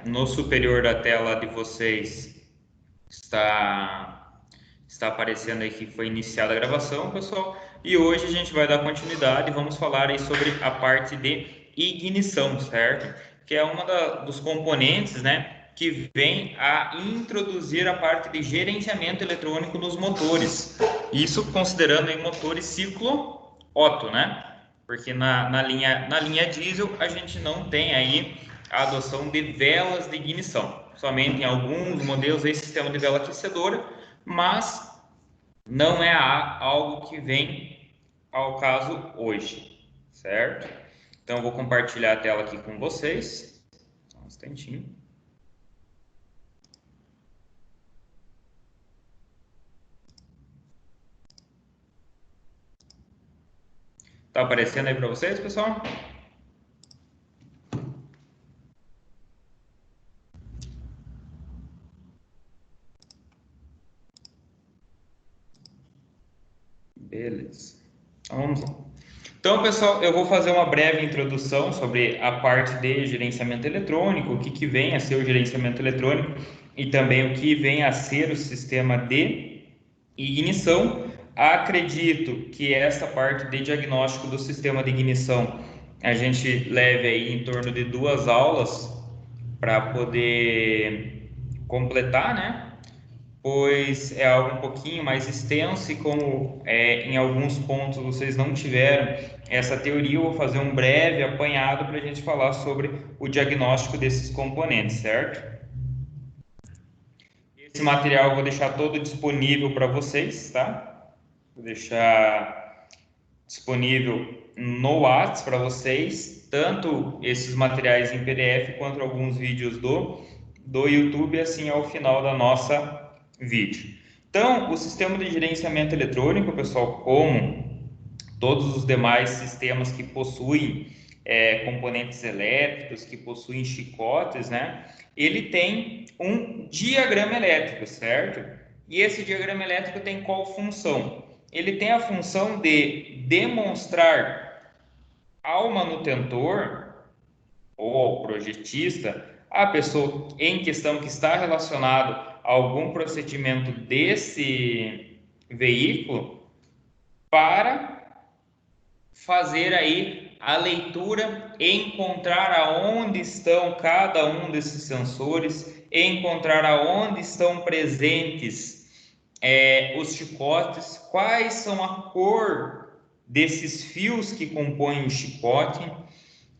No superior da tela de vocês está aparecendo aí que foi iniciada a gravação, pessoal. E hoje a gente vai dar continuidade e vamos falar aí sobre a parte de ignição, certo? Que é dos componentes, né, que vem a introduzir a parte de gerenciamento eletrônico nos motores. Isso considerando em motores ciclo Otto, né? Porque na linha diesel a gente não tem aí a adoção de velas de ignição. Somente em alguns modelos esse sistema de vela aquecedora, mas não é algo que vem ao caso hoje, certo? Então eu vou compartilhar a tela aqui com vocês. Só um instantinho. Tá aparecendo aí para vocês, pessoal? Beleza. Então, vamos lá. Então, pessoal, eu vou fazer uma breve introdução sobre a parte de gerenciamento eletrônico, o que vem a ser o gerenciamento eletrônico e também o que vem a ser o sistema de ignição. Acredito que essa parte de diagnóstico do sistema de ignição a gente leve aí em torno de 2 aulas para poder completar, né? Pois é algo um pouquinho mais extenso e como em alguns pontos vocês não tiveram essa teoria, eu vou fazer um breve apanhado para a gente falar sobre o diagnóstico desses componentes, certo? Esse material eu vou deixar todo disponível para vocês, tá? Vou deixar disponível no WhatsApp para vocês, tanto esses materiais em PDF quanto alguns vídeos do YouTube, assim ao final da nossa vídeo. Então, o sistema de gerenciamento eletrônico, pessoal, como todos os demais sistemas que possuem componentes elétricos, que possuem chicotes, né? Ele tem um diagrama elétrico, certo? E esse diagrama elétrico tem qual função? Ele tem a função de demonstrar ao manutentor ou ao projetista, a pessoa em questão que está relacionado a algum procedimento desse veículo, para fazer aí a leitura, encontrar aonde estão cada um desses sensores, encontrar aonde estão presentes os chicotes, quais são a cor desses fios que compõem o chicote,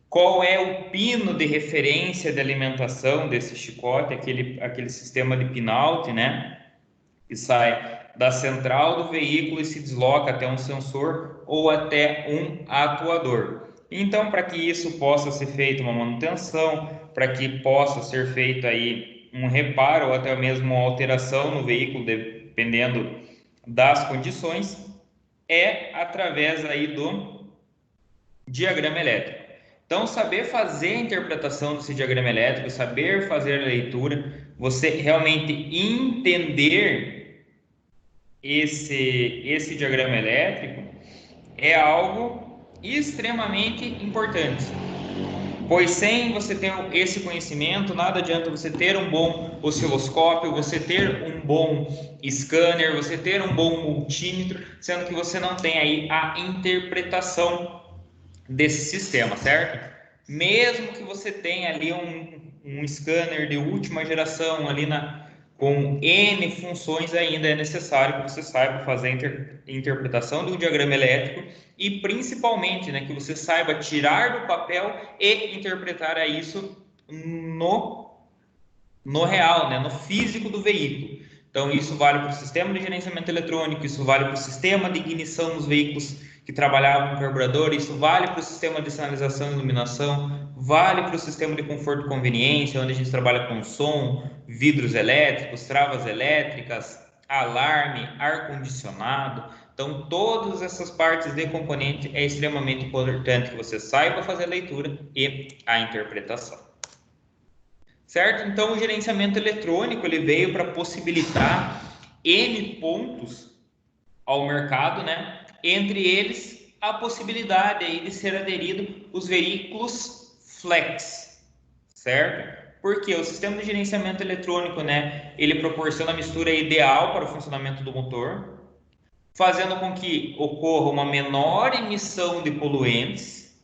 qual é o pino de referência de alimentação desse chicote, aquele sistema de pin-out, né? Que sai da central do veículo e se desloca até um sensor ou até um atuador. Então, para que isso possa ser feito uma manutenção, para que possa ser feito aí um reparo ou até mesmo uma alteração no veículo, dependendo das condições, é através aí do diagrama elétrico. Então, saber fazer a interpretação desse diagrama elétrico, saber fazer a leitura, você realmente entender esse diagrama elétrico é algo extremamente importante, pois sem você ter esse conhecimento, nada adianta você ter um bom osciloscópio, você ter um bom scanner, você ter um bom multímetro, sendo que você não tem aí a interpretação desse sistema, certo? Mesmo que você tenha ali um scanner de última geração ali com N funções, ainda é necessário que você saiba fazer a interpretação do diagrama elétrico e principalmente, né, que você saiba tirar do papel e interpretar isso no real, né, no físico do veículo. Então, isso vale para o sistema de gerenciamento eletrônico, isso vale para o sistema de ignição nos veículos que trabalhavam com carburador, isso vale para o sistema de sinalização e iluminação, vale para o sistema de conforto e conveniência, onde a gente trabalha com som, vidros elétricos, travas elétricas, alarme, ar-condicionado. Então, todas essas partes de componente é extremamente importante que você saiba fazer a leitura e a interpretação. Certo? Então, o gerenciamento eletrônico ele veio para possibilitar N pontos ao mercado, né? Entre eles, a possibilidade aí de ser aderido os veículos flex, certo? porque o sistema de gerenciamento eletrônico, né, ele proporciona a mistura ideal para o funcionamento do motor, fazendo com que ocorra uma menor emissão de poluentes,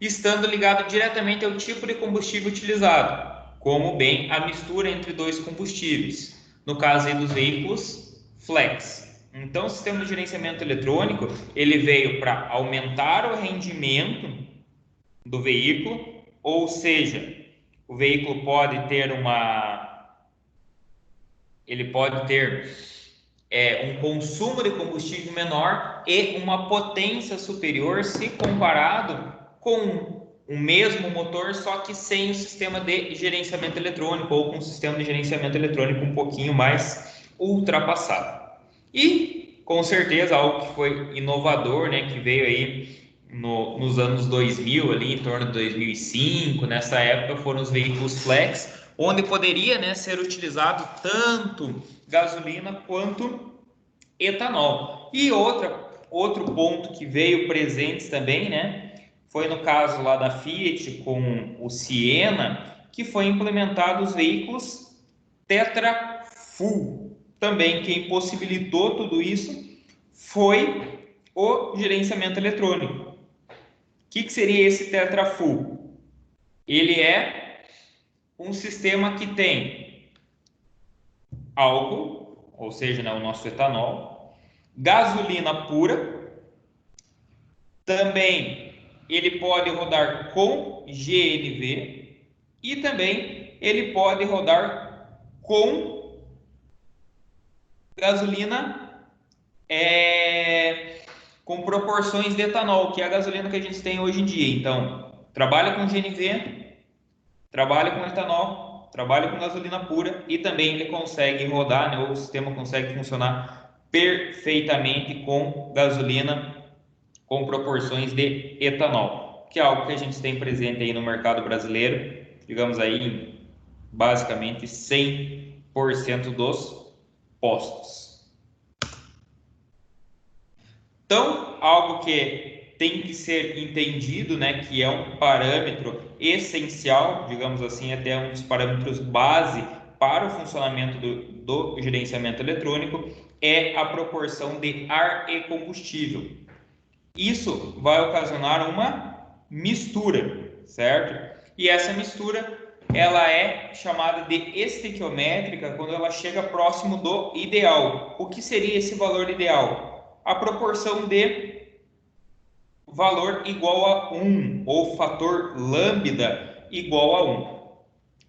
estando ligado diretamente ao tipo de combustível utilizado, como bem a mistura entre dois combustíveis, no caso aí dos veículos flex. Então, o sistema de gerenciamento eletrônico, ele veio para aumentar o rendimento do veículo, ou seja, o veículo pode ter um consumo de combustível menor e uma potência superior se comparado com o mesmo motor, só que sem o sistema de gerenciamento eletrônico ou com um sistema de gerenciamento eletrônico um pouquinho mais ultrapassado. E, com certeza, algo que foi inovador, né, que veio aí nos anos 2000, ali em torno de 2005, nessa época, foram os veículos flex, onde poderia, né, ser utilizado tanto gasolina quanto etanol. E outro ponto que veio presente também, né, foi no caso lá da Fiat com o Siena, que foi implementado os veículos Tetra Full. Também quem possibilitou tudo isso foi o gerenciamento eletrônico. O que seria esse Tetra Full? Ele é um sistema que tem álcool, ou seja, né, o nosso etanol, gasolina pura, também ele pode rodar com GNV e também ele pode rodar com gasolina com proporções de etanol, que é a gasolina que a gente tem hoje em dia. Então, trabalha com GNV, trabalha com etanol, trabalha com gasolina pura e também ele consegue rodar, né, o sistema consegue funcionar perfeitamente com gasolina com proporções de etanol, que é algo que a gente tem presente aí no mercado brasileiro, digamos aí, basicamente 100% dos postos. Então, algo que tem que ser entendido, né, que é um parâmetro essencial, digamos assim, até um dos parâmetros base para o funcionamento do gerenciamento eletrônico, é a proporção de ar e combustível. Isso vai ocasionar uma mistura, certo? E essa mistura, ela é chamada de estequiométrica quando ela chega próximo do ideal. O que seria esse valor ideal? A proporção de valor igual a 1, ou fator lambda igual a 1.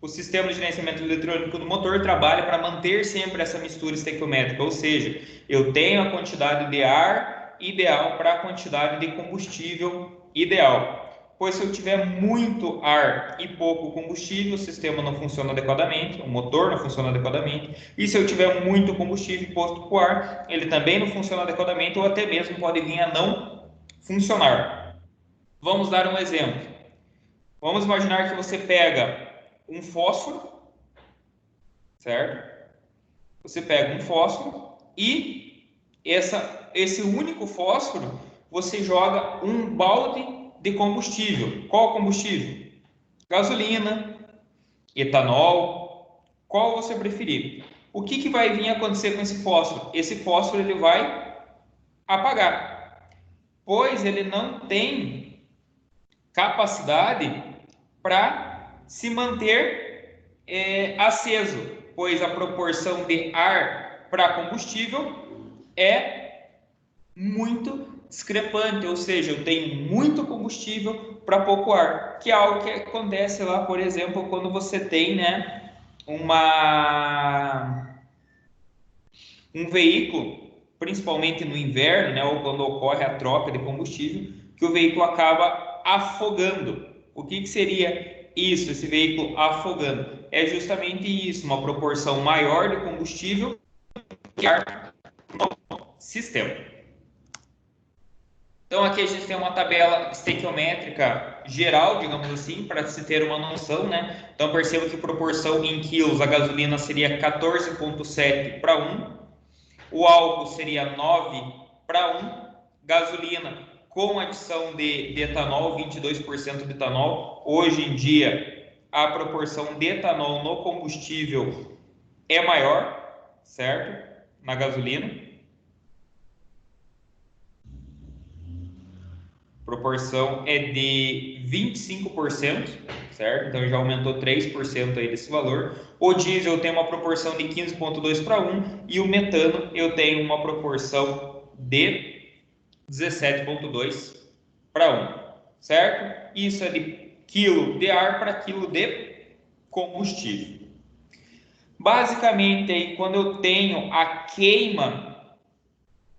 O sistema de gerenciamento eletrônico do motor trabalha para manter sempre essa mistura estequiométrica, ou seja, eu tenho a quantidade de ar ideal para a quantidade de combustível ideal. Pois se eu tiver muito ar e pouco combustível, o sistema não funciona adequadamente, o motor não funciona adequadamente. E se eu tiver muito combustível posto para o ar, ele também não funciona adequadamente ou até mesmo pode vir a não funcionar. Vamos dar um exemplo. Vamos imaginar que você pega um fósforo, certo? Você pega um fósforo e esse único fósforo você joga um balde de combustível. Qual combustível? Gasolina, etanol, qual você preferir. O que vai vir a acontecer com esse fósforo? Esse fósforo ele vai apagar, pois ele não tem capacidade para se manter aceso, pois a proporção de ar para combustível é muito discrepante, ou seja, eu tenho muito combustível para pouco ar, que é algo que acontece lá, por exemplo, quando você tem, né, um veículo, principalmente no inverno, né, ou quando ocorre a troca de combustível, que o veículo acaba afogando. O que seria isso, esse veículo afogando? É justamente isso, uma proporção maior de combustível que ar no sistema. Então aqui a gente tem uma tabela estequiométrica geral, digamos assim, para se ter uma noção, né? Então perceba que proporção em quilos a gasolina seria 14,7 para 1, o álcool seria 9 para 1, gasolina com adição de etanol, 22% de etanol. Hoje em dia a proporção de etanol no combustível é maior, certo? Na gasolina. Proporção é de 25%, certo? Então já aumentou 3% aí desse valor. O diesel tem uma proporção de 15,2 para 1 e o metano eu tenho uma proporção de 17,2 para 1, certo? Isso é de quilo de ar para quilo de combustível. Basicamente, aí, quando eu tenho a queima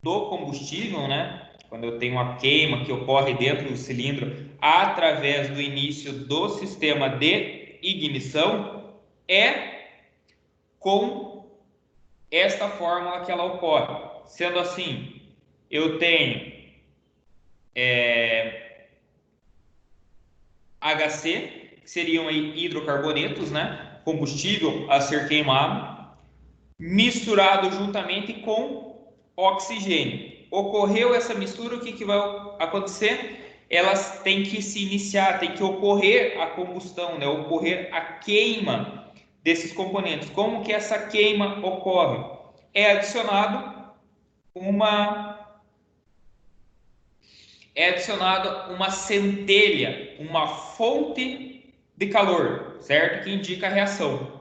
do combustível, né? Quando eu tenho uma queima que ocorre dentro do cilindro através do início do sistema de ignição, é com esta fórmula que ela ocorre. Sendo assim, eu tenho HC, que seriam aí hidrocarbonetos, né? Combustível a ser queimado, misturado juntamente com oxigênio. Ocorreu essa mistura, o que vai acontecer? Elas têm que se iniciar, tem que ocorrer a combustão, né? Ocorrer a queima desses componentes. Como que essa queima ocorre? É adicionada uma centelha, uma fonte de calor, certo? Que indica a reação.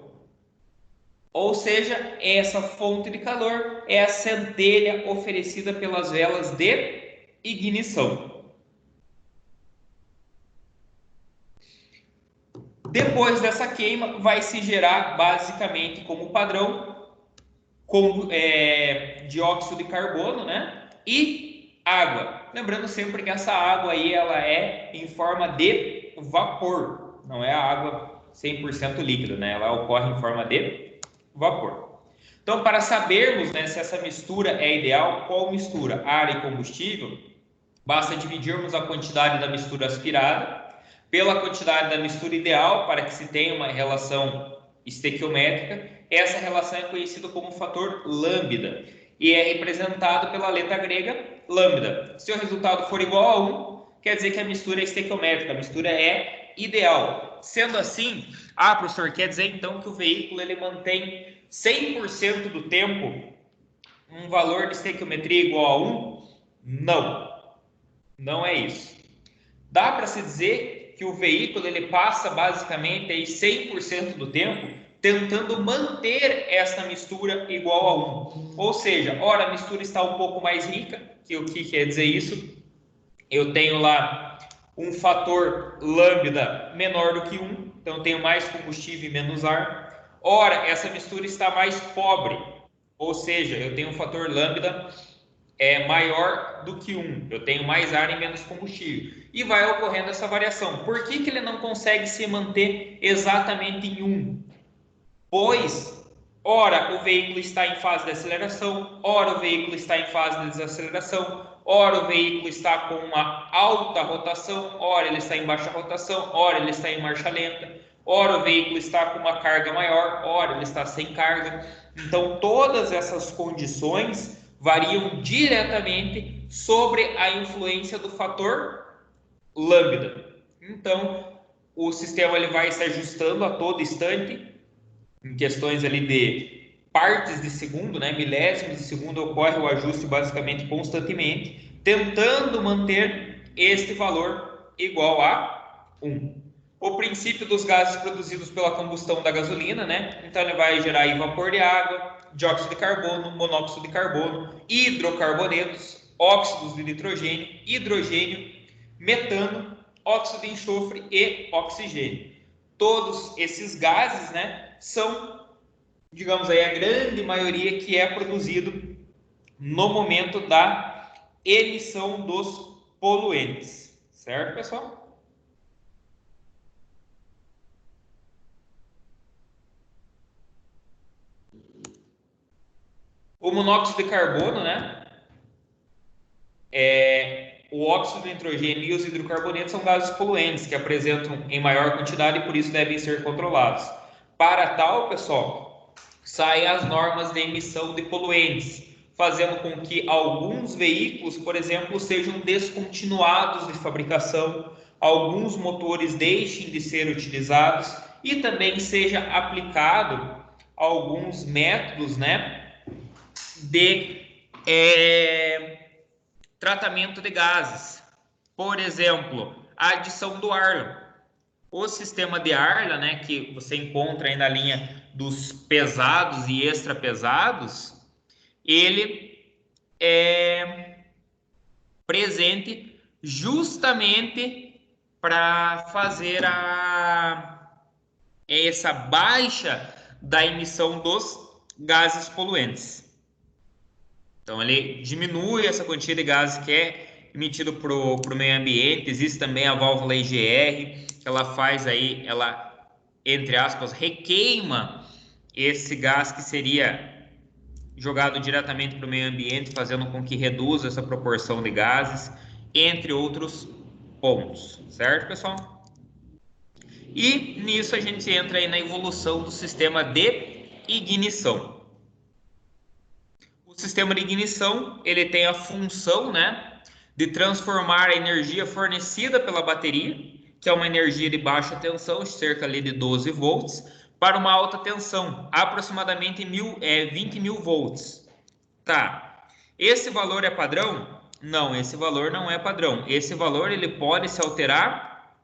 Ou seja, essa fonte de calor é a centelha oferecida pelas velas de ignição. Depois dessa queima, vai se gerar basicamente como padrão dióxido de carbono, né? E água. Lembrando sempre que essa água aí ela é em forma de vapor, não é a água 100% líquida, né? Ela ocorre em forma de vapor. Então, para sabermos, né, se essa mistura é ideal, qual mistura? Ar e combustível, basta dividirmos a quantidade da mistura aspirada pela quantidade da mistura ideal para que se tenha uma relação estequiométrica. Essa relação é conhecida como fator lambda e é representado pela letra grega lambda. Se o resultado for igual a 1, quer dizer que a mistura é estequiométrica, a mistura é ideal. Sendo assim, professor, quer dizer então que o veículo ele mantém 100% do tempo um valor de estequiometria igual a 1? Não, não é isso. Dá para se dizer que o veículo ele passa basicamente aí 100% do tempo tentando manter essa mistura igual a 1. Ou seja, ora a mistura está um pouco mais rica, que o que quer dizer isso? Eu tenho lá um fator lambda menor do que 1, então eu tenho mais combustível e menos ar. Ora, essa mistura está mais pobre, ou seja, eu tenho um fator lambda maior do que 1, eu tenho mais ar e menos combustível. E vai ocorrendo essa variação. Por que ele não consegue se manter exatamente em 1? Pois, ora o veículo está em fase de aceleração, ora o veículo está em fase de desaceleração, ora o veículo está com uma alta rotação, ora ele está em baixa rotação, ora ele está em marcha lenta, ora o veículo está com uma carga maior, ora ele está sem carga. Então, todas essas condições variam diretamente sobre a influência do fator lambda. Então, o sistema ele vai se ajustando a todo instante, em questões ali de partes de segundo, né, milésimos de segundo, ocorre o ajuste basicamente constantemente, tentando manter este valor igual a 1. O princípio dos gases produzidos pela combustão da gasolina, né? Então ele vai gerar aí vapor de água, dióxido de carbono, monóxido de carbono, hidrocarbonetos, óxidos de nitrogênio, hidrogênio, metano, óxido de enxofre e oxigênio. Todos esses gases, né, são, digamos aí, a grande maioria que é produzido no momento da emissão dos poluentes. Certo, pessoal? O monóxido de carbono, né? O óxido de nitrogênio e os hidrocarbonetos são gases poluentes que apresentam em maior quantidade e por isso devem ser controlados. Para tal, pessoal, saem as normas de emissão de poluentes, fazendo com que alguns veículos, por exemplo, sejam descontinuados de fabricação, alguns motores deixem de ser utilizados e também seja aplicado alguns métodos, né, de tratamento de gases. Por exemplo, a adição do Arla. O sistema de Arla, né, que você encontra aí na linha dos pesados e extra pesados, ele é presente justamente para fazer essa baixa da emissão dos gases poluentes. Então, ele diminui essa quantia de gases que é emitido para o meio ambiente. Existe também a válvula IGR, que ela faz aí, ela, entre aspas, requeima esse gás que seria jogado diretamente para o meio ambiente, fazendo com que reduza essa proporção de gases, entre outros pontos, certo, pessoal? E nisso a gente entra aí na evolução do sistema de ignição. O sistema de ignição, ele tem a função, né, de transformar a energia fornecida pela bateria, que é uma energia de baixa tensão, cerca ali de 12 volts, para uma alta tensão, aproximadamente 20 mil volts. Tá. Esse valor é padrão? Não, esse valor não é padrão. Esse valor ele pode se alterar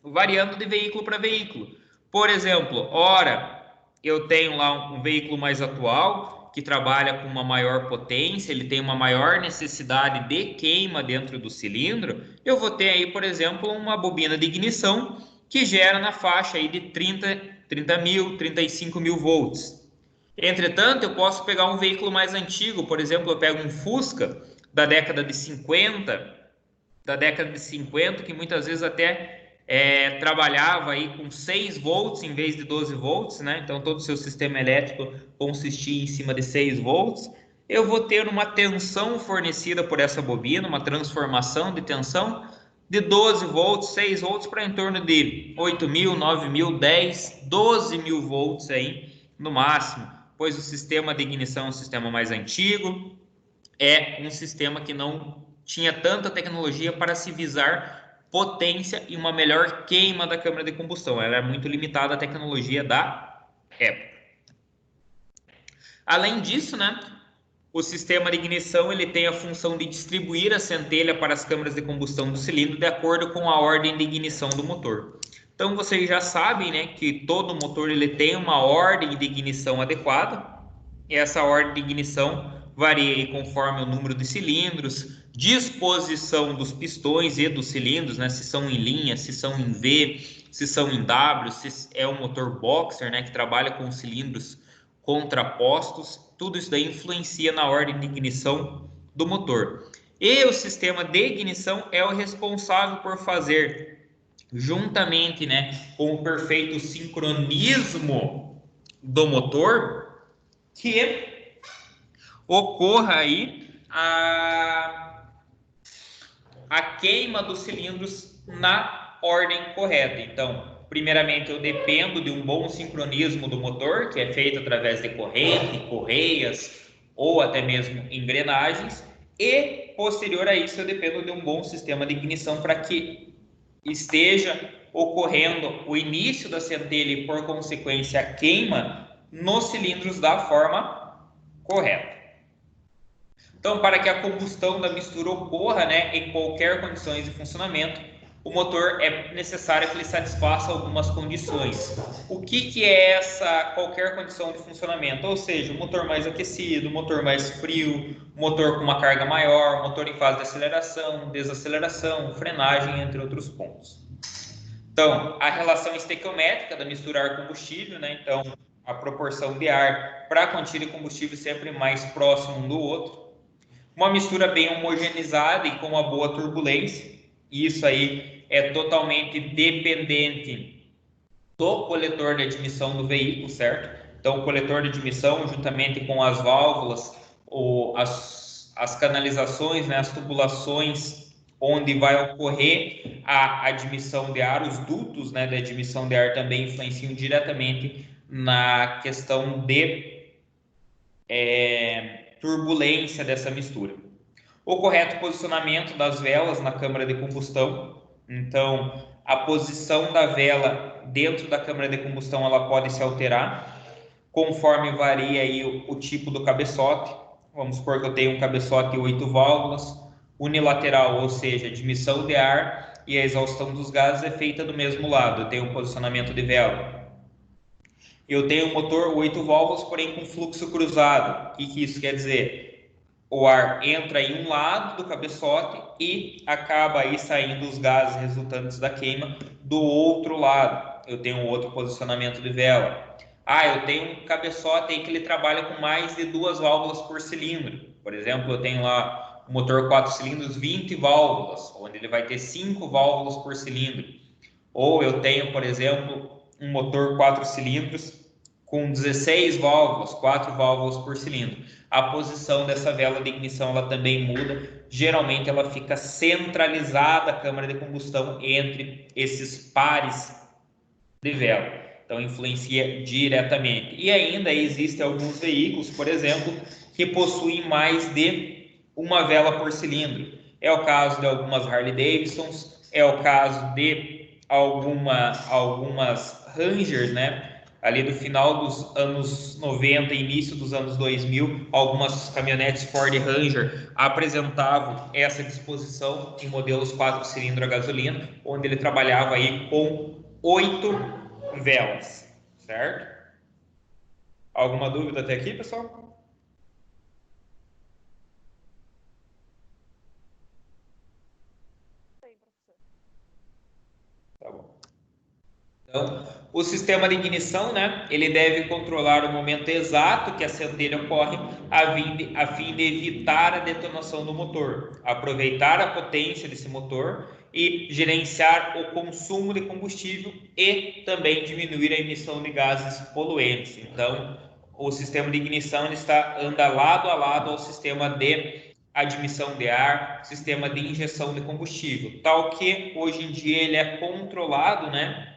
variando de veículo para veículo. Por exemplo, ora eu tenho lá um veículo mais atual que trabalha com uma maior potência, ele tem uma maior necessidade de queima dentro do cilindro, eu vou ter aí, por exemplo, uma bobina de ignição que gera na faixa aí de 30 mil, 35 mil volts. Entretanto, eu posso pegar um veículo mais antigo, por exemplo, eu pego um Fusca da década de 50, que muitas vezes até trabalhava aí com 6 volts em vez de 12 volts, né? Então todo o seu sistema elétrico consistia em cima de 6 volts. Eu vou ter uma tensão fornecida por essa bobina, uma transformação de tensão de 12 volts, 6 volts para em torno de 8 mil, 9 mil, 10, 12 mil volts aí no máximo, pois o sistema de ignição é um sistema mais antigo, é um sistema que não tinha tanta tecnologia para se visar potência e uma melhor queima da câmara de combustão. Ela é muito limitada à tecnologia da época. Além disso, né, o sistema de ignição ele tem a função de distribuir a centelha para as câmaras de combustão do cilindro de acordo com a ordem de ignição do motor. Então vocês já sabem, né, que todo motor ele tem uma ordem de ignição adequada. E essa ordem de ignição varia conforme o número de cilindros, disposição dos pistões e dos cilindros, né? Se são em linha, se são em V, se são em W, se é um motor boxer, né? Que trabalha com cilindros contrapostos. Tudo isso daí influencia na ordem de ignição do motor. E o sistema de ignição é o responsável por fazer, juntamente, né, com o perfeito sincronismo do motor, que ocorra aí a queima dos cilindros na ordem correta. Então, primeiramente, eu dependo de um bom sincronismo do motor, que é feito através de corrente, correias ou até mesmo engrenagens, e posterior a isso, eu dependo de um bom sistema de ignição para que esteja ocorrendo o início da centelha e, por consequência, a queima nos cilindros da forma correta. Então, para que a combustão da mistura ocorra, né, em qualquer condições de funcionamento, o motor é necessário que ele satisfaça algumas condições. O que é essa qualquer condição de funcionamento? Ou seja, o motor mais aquecido, o motor mais frio, o motor com uma carga maior, o motor em fase de aceleração, desaceleração, frenagem, entre outros pontos. Então, a relação estequiométrica da mistura ar-combustível, né? Então, a proporção de ar para a quantia de combustível sempre mais próximo um do outro. Uma mistura bem homogeneizada e com uma boa turbulência. Isso aí é totalmente dependente do coletor de admissão do veículo, certo? Então, o coletor de admissão, juntamente com as válvulas, ou as canalizações, né, as tubulações onde vai ocorrer a admissão de ar, os dutos, né, de admissão de ar também influenciam diretamente na questão de turbulência dessa mistura. O correto posicionamento das velas na câmara de combustão. Então, a posição da vela dentro da câmara de combustão ela pode se alterar conforme varia aí o tipo do cabeçote. Vamos supor que eu tenho um cabeçote 8 válvulas, unilateral, ou seja, admissão de ar e a exaustão dos gases é feita do mesmo lado. Eu tenho um posicionamento de vela. Eu tenho um motor 8 válvulas, porém com fluxo cruzado. O que isso quer dizer? O ar entra em um lado do cabeçote e acaba aí saindo os gases resultantes da queima do outro lado. Eu tenho um outro posicionamento de vela. Eu tenho um cabeçote aí que ele trabalha com mais de 2 válvulas por cilindro. Por exemplo, eu tenho lá um motor 4 cilindros, 20 válvulas, onde ele vai ter 5 válvulas por cilindro. Ou eu tenho, por exemplo, um motor 4 cilindros com 16 válvulas, 4 válvulas por cilindro. A posição dessa vela de ignição ela também muda. Geralmente ela fica centralizada, a câmara de combustão, entre esses pares de vela. Então influencia diretamente. E ainda existem alguns veículos, por exemplo, que possuem mais de uma vela por cilindro. É o caso de algumas Harley Davidsons, é o caso de algumas Rangers, né? Ali do final dos anos 90 e início dos anos 2000, algumas caminhonetes Ford Ranger apresentavam essa disposição em modelos 4 cilindros a gasolina, onde ele trabalhava aí com 8 velas, certo? Alguma dúvida até aqui, pessoal? Tá bom. Então, o sistema de ignição, né, ele deve controlar o momento exato que a centelha ocorre a fim de evitar a detonação do motor, aproveitar a potência desse motor e gerenciar o consumo de combustível e também diminuir a emissão de gases poluentes. Então, o sistema de ignição anda lado a lado ao sistema de admissão de ar, sistema de injeção de combustível, tal que hoje em dia ele é controlado, né,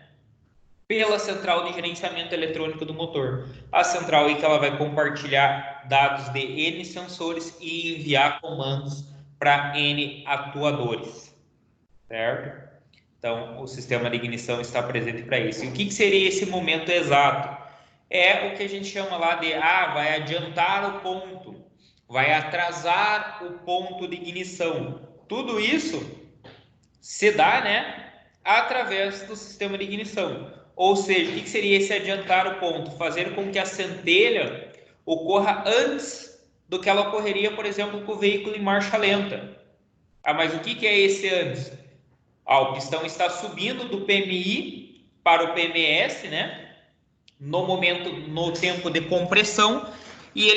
pela central de gerenciamento eletrônico do motor. A central aí que ela vai compartilhar dados de N sensores e enviar comandos para N atuadores, certo? Então, o sistema de ignição está presente para isso. E o que seria esse momento exato? É o que a gente chama lá de, vai adiantar o ponto, vai atrasar o ponto de ignição. Tudo isso se dá, né, através do sistema de ignição. Ou seja, o que seria esse adiantar o ponto? Fazer com que a centelha ocorra antes do que ela ocorreria, por exemplo, com o veículo em marcha lenta. Mas o que é esse antes? O pistão está subindo do PMI para o PMS, né? No tempo de compressão, e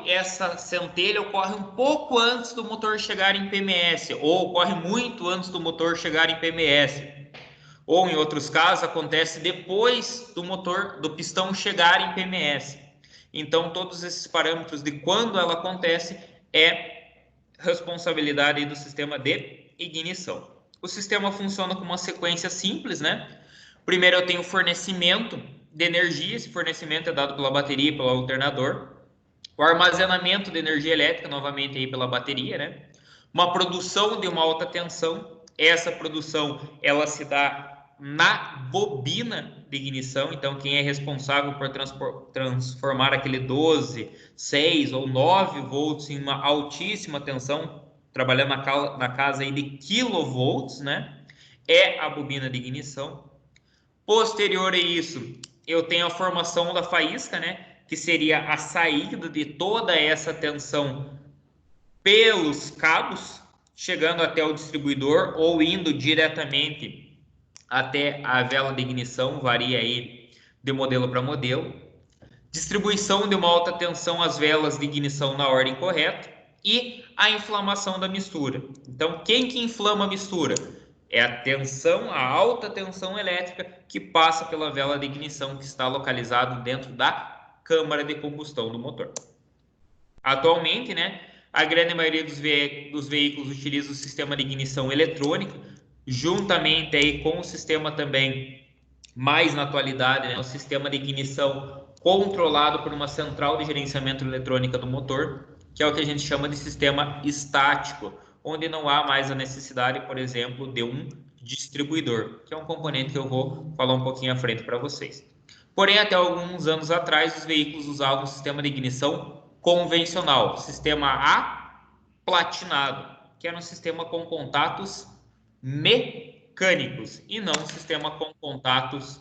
essa centelha ocorre um pouco antes do motor chegar em PMS, ou ocorre muito antes do motor chegar em PMS. Ou em outros casos acontece depois do pistão chegar em PMS. Então todos esses parâmetros de quando ela acontece é responsabilidade do sistema de ignição. O sistema funciona com uma sequência simples, né? Primeiro eu tenho fornecimento de energia, esse fornecimento é dado pela bateria e pelo alternador. O armazenamento de energia elétrica, novamente aí pela bateria, né? Uma produção de uma alta tensão, essa produção ela se dá na bobina de ignição, então quem é responsável por transformar aquele 12, 6 ou 9 volts em uma altíssima tensão, trabalhando na casa aí de kilovolts, né? É a bobina de ignição. Posterior a isso, eu tenho a formação da faísca, né? Que seria a saída de toda essa tensão pelos cabos, chegando até o distribuidor ou indo diretamente até a vela de ignição, varia aí de modelo para modelo. Distribuição de uma alta tensão às velas de ignição na ordem correta e a inflamação da mistura. Então, quem que inflama a mistura? É a alta tensão elétrica que passa pela vela de ignição que está localizado dentro da câmara de combustão do motor. Atualmente, né, a grande maioria dos veículos utiliza o sistema de ignição eletrônica, juntamente aí com o sistema também, mais na atualidade, né, o sistema de ignição controlado por uma central de gerenciamento eletrônica do motor. que é o que a gente chama de sistema estático, onde não há mais a necessidade, por exemplo, de um distribuidor, que é um componente que eu vou falar um pouquinho à frente para vocês. Porém, até alguns anos atrás, os veículos usavam um sistema de ignição convencional, sistema A platinado, que era um sistema com contatos mecânicos e não um sistema com contatos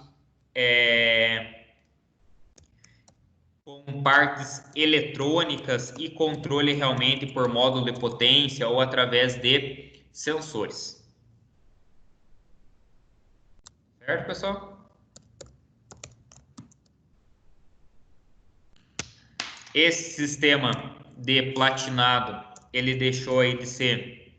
com partes eletrônicas e controle realmente por módulo de potência ou através de sensores. Certo, pessoal? Esse sistema de platinado, ele deixou aí de ser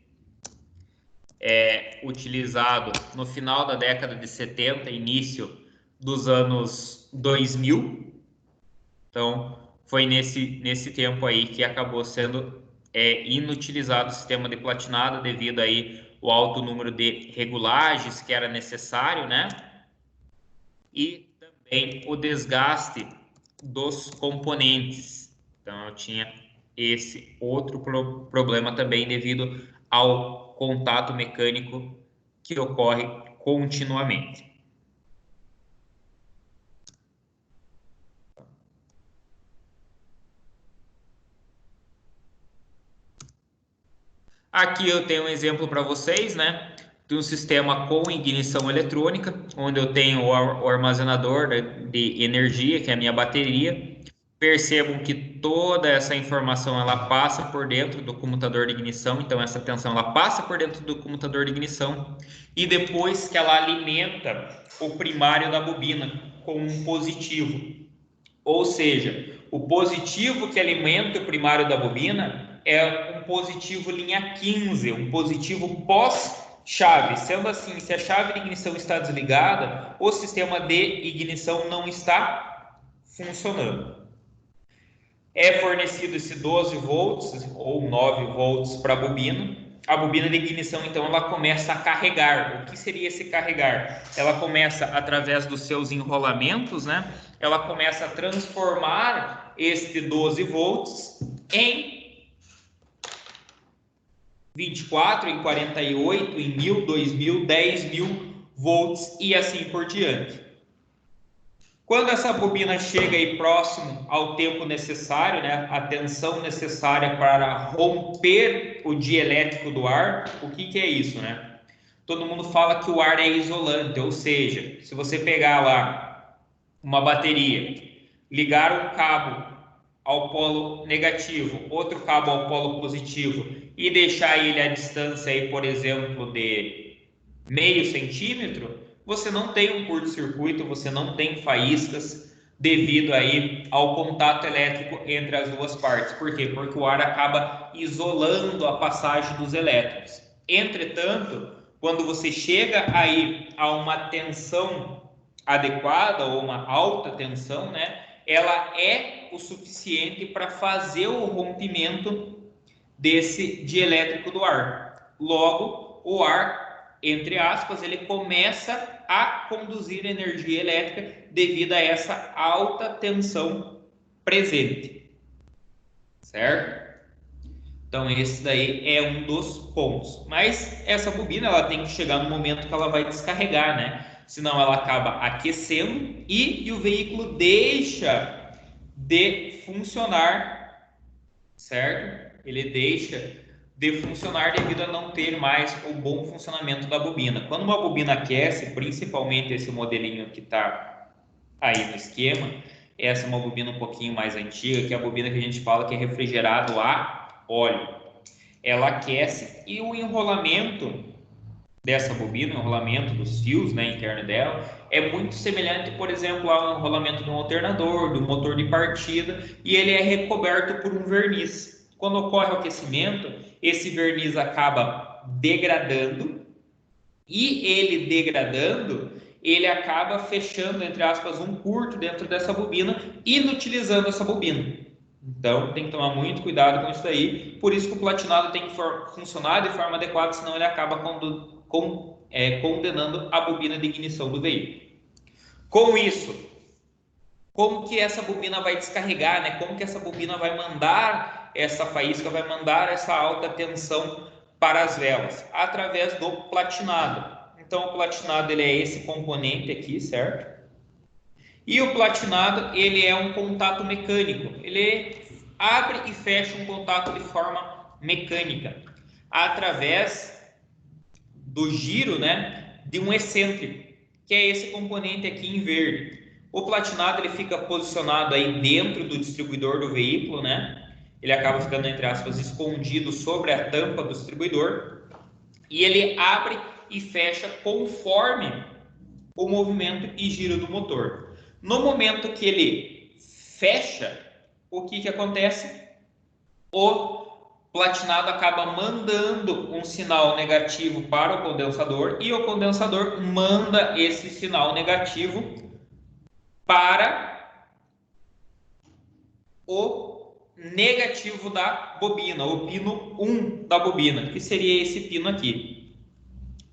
utilizado no final da década de 70, início dos anos 2000. Então, foi nesse tempo aí que acabou sendo inutilizado o sistema de platinado devido aí o alto número de regulagens que era necessário, né? E também o desgaste dos componentes. Então, eu tinha esse outro problema também devido ao contato mecânico que ocorre continuamente. Aqui eu tenho um exemplo para vocês, né? De um sistema com ignição eletrônica, onde eu tenho o armazenador de energia, que é a minha bateria. Percebam que toda essa informação ela passa por dentro do comutador de ignição, então essa tensão ela passa por dentro do comutador de ignição e depois que ela alimenta o primário da bobina com um positivo. Ou seja, o positivo que alimenta o primário da bobina é um positivo linha 15, um positivo pós-chave. Sendo assim, se a chave de ignição está desligada, o sistema de ignição não está funcionando. É fornecido esse 12 volts ou 9 volts para a bobina. A bobina de ignição, então, ela começa a carregar. O que seria esse carregar? Ela começa, através dos seus enrolamentos, né? Ela começa a transformar este 12 volts em 24, em 48, em 1000, 2000, 10.000 volts e assim por diante. Quando essa bobina chega aí próximo ao tempo necessário, né, a tensão necessária para romper o dielétrico do ar, o que é isso, né? Todo mundo fala que o ar é isolante, ou seja, se você pegar lá uma bateria, ligar um cabo ao polo negativo, outro cabo ao polo positivo e deixar ele à distância aí, por exemplo, de meio centímetro, você não tem um curto-circuito, você não tem faíscas devido aí ao contato elétrico entre as duas partes. Por quê? Porque o ar acaba isolando a passagem dos elétrons. Entretanto, quando você chega aí a uma tensão adequada ou uma alta tensão, né, ela é o suficiente para fazer o rompimento desse dielétrico do ar. Logo, o ar, entre aspas, ele começa a conduzir energia elétrica devido a essa alta tensão presente, certo? Então esse daí é um dos pontos. Mas essa bobina ela tem que chegar no momento que ela vai descarregar, né? Senão ela acaba aquecendo e o veículo deixa de funcionar, certo? Ele deixa de funcionar devido a não ter mais o bom funcionamento da bobina. Quando uma bobina aquece, principalmente esse modelinho que está aí no esquema, essa é uma bobina um pouquinho mais antiga, que é a bobina que a gente fala que é refrigerado a óleo. Ela aquece e o enrolamento dessa bobina, o enrolamento dos fios, né, interno dela, é muito semelhante, por exemplo, ao enrolamento de um alternador, do motor de partida, e ele é recoberto por um verniz. Quando ocorre o aquecimento, esse verniz acaba degradando, e ele degradando, ele acaba fechando, entre aspas, um curto dentro dessa bobina, inutilizando essa bobina. Então, tem que tomar muito cuidado com isso daí. Por isso que o platinado tem que funcionar de forma adequada, senão ele acaba condenando a bobina de ignição do veículo. Com isso, como que essa bobina vai descarregar, né? Como que essa bobina vai mandar essa faísca vai mandar essa alta tensão para as velas através do platinado. Então, o platinado ele é esse componente aqui, certo? E o platinado ele é um contato mecânico. Ele abre e fecha um contato de forma mecânica através do giro, né, de um excêntrico, que é esse componente aqui em verde. O platinado ele fica posicionado aí dentro do distribuidor do veículo, né? Ele acaba ficando, entre aspas, escondido sobre a tampa do distribuidor e ele abre e fecha conforme o movimento e giro do motor. No momento que ele fecha, o que acontece? O platinado acaba mandando um sinal negativo para o condensador e o condensador manda esse sinal negativo para o negativo da bobina, o pino 1 da bobina, que seria esse pino aqui.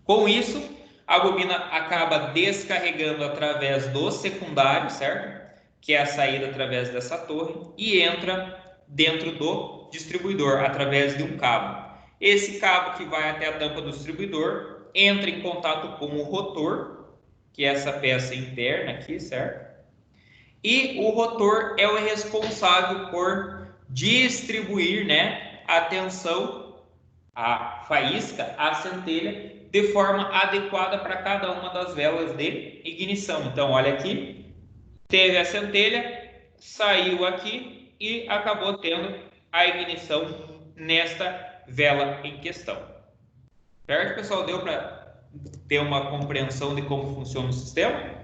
Com isso, a bobina acaba descarregando através do secundário, certo? Que é a saída através dessa torre, e entra dentro do distribuidor através de um cabo. Esse cabo que vai até a tampa do distribuidor entra em contato com o rotor, que é essa peça interna aqui, certo? E o rotor é o responsável por distribuir, né, a tensão, a faísca, a centelha, de forma adequada para cada uma das velas de ignição. Então, olha aqui, teve a centelha, saiu aqui e acabou tendo a ignição nesta vela em questão. Certo, pessoal? Deu para ter uma compreensão de como funciona o sistema?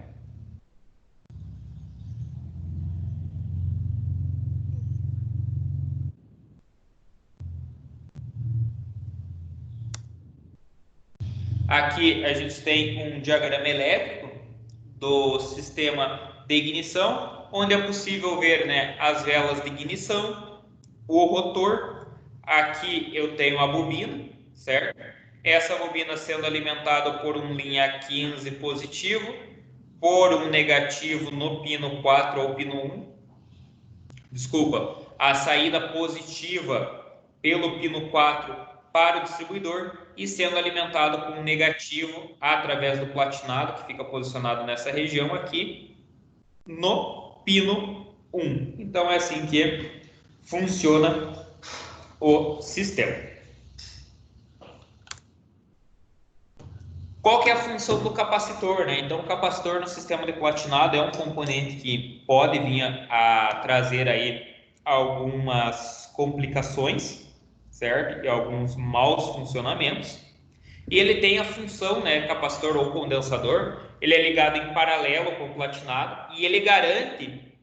Aqui a gente tem um diagrama elétrico do sistema de ignição, onde é possível ver, né, as velas de ignição, o rotor. Aqui eu tenho a bobina, certo? Essa bobina sendo alimentada por um linha 15 positivo, por um negativo no pino 4 ou pino 1. Desculpa, a saída positiva pelo pino 4 para o distribuidor e sendo alimentado com um negativo através do platinado, que fica posicionado nessa região aqui, no pino 1. Então é assim que funciona o sistema. Qual que é a função do capacitor, né? Então, o capacitor no sistema de platinado é um componente que pode vir a trazer aí algumas complicações, certo? E alguns maus funcionamentos. E ele tem a função, né, capacitor ou condensador, ele é ligado em paralelo com o platinado e ele garante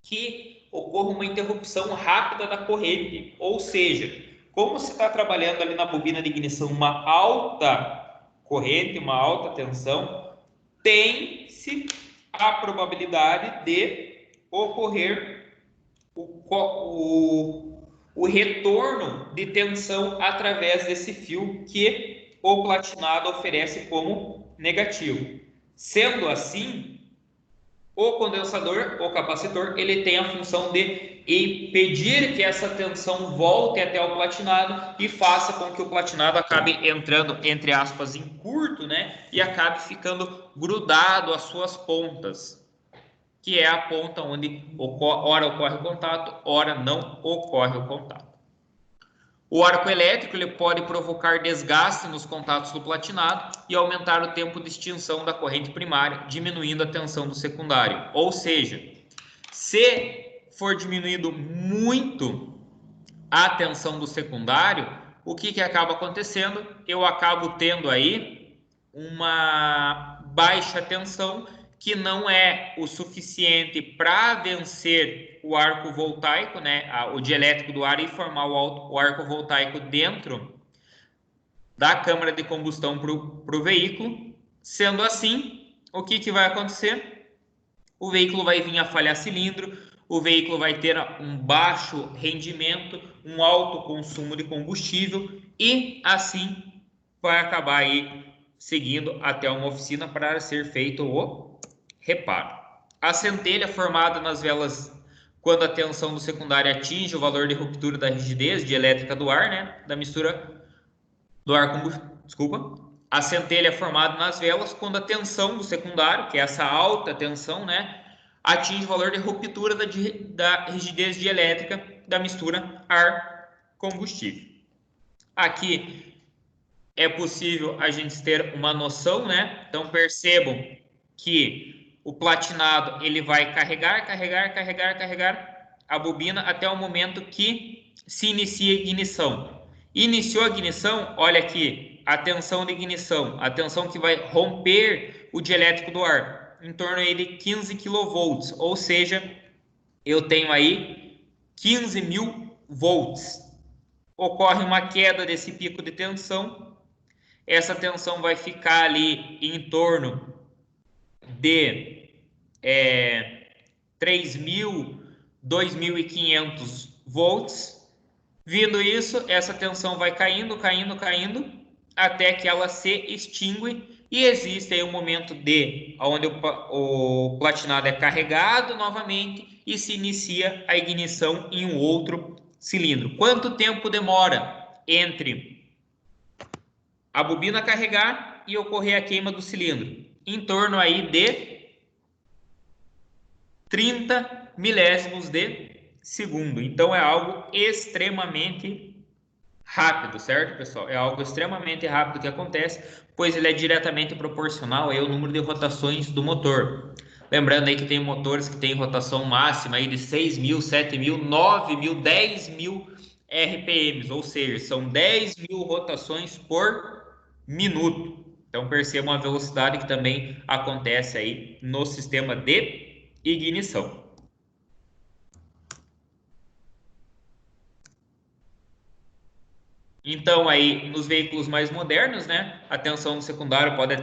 que ocorra uma interrupção rápida da corrente, ou seja, como se está trabalhando ali na bobina de ignição uma alta corrente, uma alta tensão, tem-se a probabilidade de ocorrer o retorno de tensão através desse fio que o platinado oferece como negativo. Sendo assim, o condensador, o capacitor, ele tem a função de impedir que essa tensão volte até o platinado e faça com que o platinado acabe entrando, entre aspas, em curto, né? E acabe ficando grudado às suas pontas, que é a ponta onde ora ocorre o contato, ora não ocorre o contato. O arco elétrico ele pode provocar desgaste nos contatos do platinado e aumentar o tempo de extinção da corrente primária, diminuindo a tensão do secundário. Ou seja, se for diminuído muito a tensão do secundário, o que acaba acontecendo? Eu acabo tendo aí uma baixa tensão que não é o suficiente para vencer o arco voltaico, né, o dielétrico do ar e formar o arco voltaico dentro da câmara de combustão para o veículo. Sendo assim, o que vai acontecer? O veículo vai vir a falhar cilindro, o veículo vai ter um baixo rendimento, um alto consumo de combustível e assim vai acabar aí seguindo até uma oficina para ser feito o reparo. A centelha formada nas velas quando a tensão do secundário atinge o valor de ruptura da rigidez dielétrica do ar, né, da mistura do ar combustível, desculpa. A centelha é formada nas velas quando a tensão do secundário, que é essa alta tensão, né, atinge o valor de ruptura da rigidez dielétrica da mistura ar-combustível. Aqui é possível a gente ter uma noção, né? Então percebam que o platinado ele vai carregar a bobina até o momento que se inicia a ignição. Iniciou a ignição, olha aqui, a tensão de ignição, a tensão que vai romper o dielétrico do ar, em torno aí de 15 kV, ou seja, eu tenho aí 15.000 volts. Ocorre uma queda desse pico de tensão, essa tensão vai ficar ali em torno de 3.000, 2.500 volts. Vindo isso, essa tensão vai caindo, até que ela se extingue e existe aí um momento onde o platinado é carregado novamente e se inicia a ignição em um outro cilindro. Quanto tempo demora entre a bobina carregar e ocorrer a queima do cilindro? Em torno aí de 30 milésimos de segundo. Então é algo extremamente rápido, certo, pessoal? É algo extremamente rápido que acontece, pois ele é diretamente proporcional ao número de rotações do motor. Lembrando aí que tem motores que têm rotação máxima aí de 6.000, 7.000, 9.000, 10.000 RPMs, ou seja, são 10.000 rotações por minuto. Então percebam a velocidade que também acontece aí no sistema de ignição. Então, aí, nos veículos mais modernos, né, a tensão do secundário pode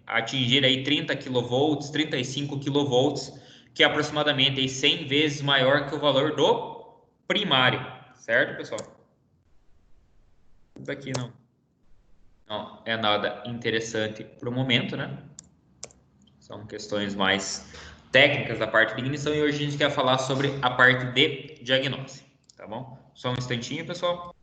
atingir aí 30 kV, 35 kV, que é aproximadamente aí 100 vezes maior que o valor do primário, certo, pessoal? Isso aqui não é nada interessante para o momento, né? São questões mais técnicas da parte de ignição e hoje a gente quer falar sobre a parte de diagnóstico, tá bom? Só um instantinho, pessoal.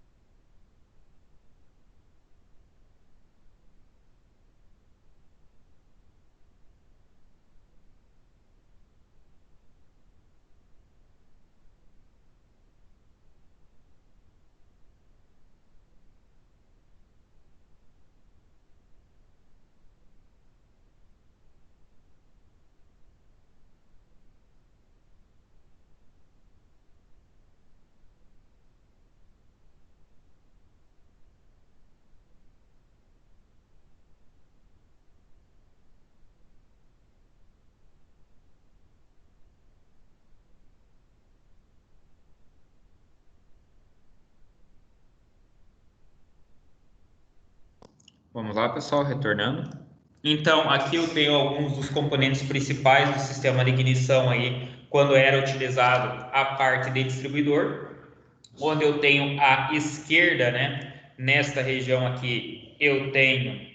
Vamos lá, pessoal, retornando. Então, aqui eu tenho alguns dos componentes principais do sistema de ignição aí, quando era utilizado a parte de distribuidor, onde eu tenho à esquerda, né, nesta região aqui, eu tenho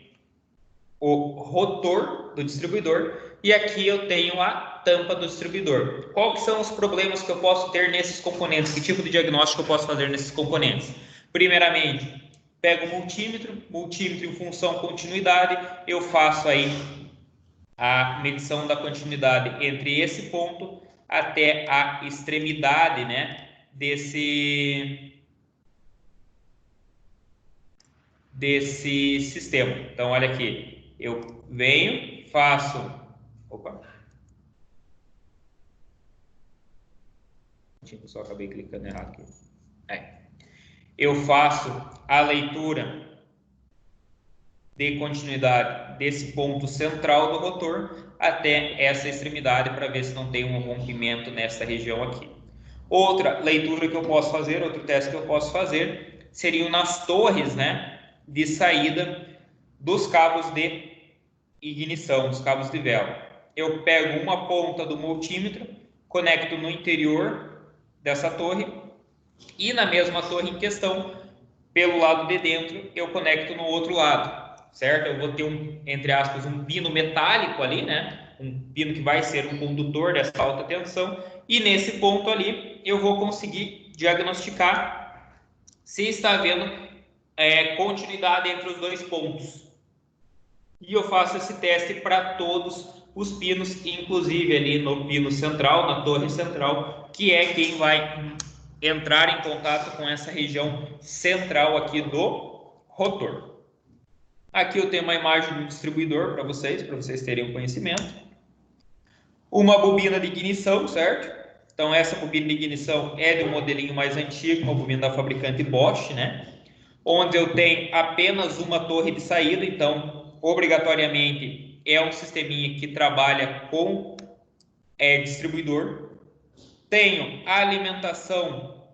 o rotor do distribuidor e aqui eu tenho a tampa do distribuidor. Quais são os problemas que eu posso ter nesses componentes? Que tipo de diagnóstico eu posso fazer nesses componentes? Primeiramente, pego o multímetro em função continuidade, eu faço aí a medição da continuidade entre esse ponto até a extremidade, né, desse sistema. Então, olha aqui, eu venho, faço... Opa! Eu só acabei clicando errado aqui. Eu faço a leitura de continuidade desse ponto central do rotor até essa extremidade para ver se não tem um rompimento nessa região aqui. Outra leitura que eu posso fazer, outro teste que eu posso fazer, seriam nas torres, né, de saída dos cabos de ignição, dos cabos de vela. Eu pego uma ponta do multímetro, conecto no interior dessa torre e na mesma torre em questão, pelo lado de dentro, eu conecto no outro lado, certo? Eu vou ter entre aspas, um pino metálico ali, né? Um pino que vai ser um condutor dessa alta tensão, e nesse ponto ali eu vou conseguir diagnosticar se está havendo continuidade entre os dois pontos. E eu faço esse teste para todos os pinos, inclusive ali no pino central, na torre central, que é quem vai entrar em contato com essa região central aqui do rotor. Aqui eu tenho uma imagem do distribuidor para vocês terem um conhecimento. Uma bobina de ignição, certo? Então essa bobina de ignição é de um modelinho mais antigo, uma bobina da fabricante Bosch, né? Onde eu tenho apenas uma torre de saída, então obrigatoriamente é um sisteminha que trabalha com distribuidor. Tenho a alimentação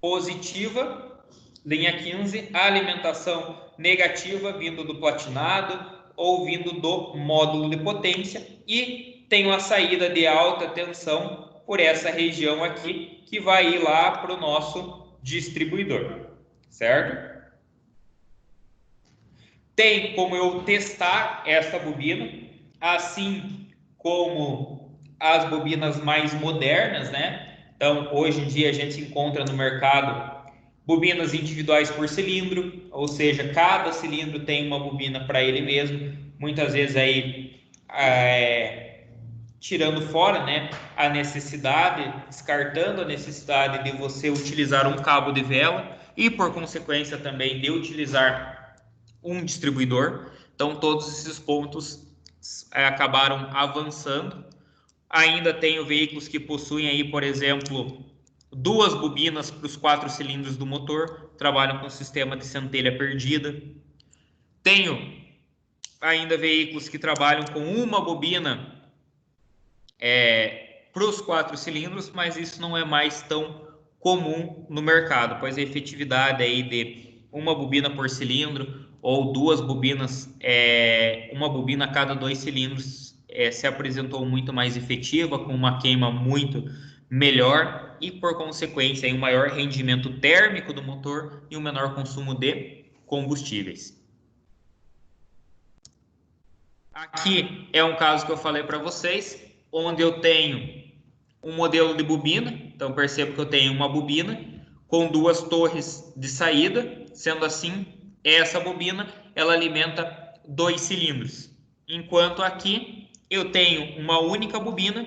positiva, linha 15, a alimentação negativa vindo do platinado ou vindo do módulo de potência, e tenho a saída de alta tensão por essa região aqui, que vai ir lá para o nosso distribuidor, certo? Tem como eu testar essa bobina, assim como as bobinas mais modernas, né? Então, hoje em dia a gente encontra no mercado bobinas individuais por cilindro, ou seja, cada cilindro tem uma bobina para ele mesmo. Muitas vezes aí tirando fora, né, a necessidade, descartando a necessidade de você utilizar um cabo de vela e, por consequência, também de utilizar um distribuidor. Então todos esses pontos acabaram avançando. Ainda tenho veículos que possuem aí, por exemplo, duas bobinas para os 4 cilindros do motor, trabalham com sistema de centelha perdida. Tenho ainda veículos que trabalham com uma bobina para os 4 cilindros, mas isso não é mais tão comum no mercado, pois a efetividade aí de uma bobina por cilindro ou duas bobinas, uma bobina a cada 2 cilindros, se apresentou muito mais efetiva, com uma queima muito melhor e, por consequência, um maior rendimento térmico do motor e um menor consumo de combustíveis. Aqui é um caso que eu falei para vocês, onde eu tenho um modelo de bobina. Então percebo que eu tenho uma bobina com 2 torres de saída, sendo assim, essa bobina ela alimenta 2 cilindros, enquanto aqui eu tenho uma única bobina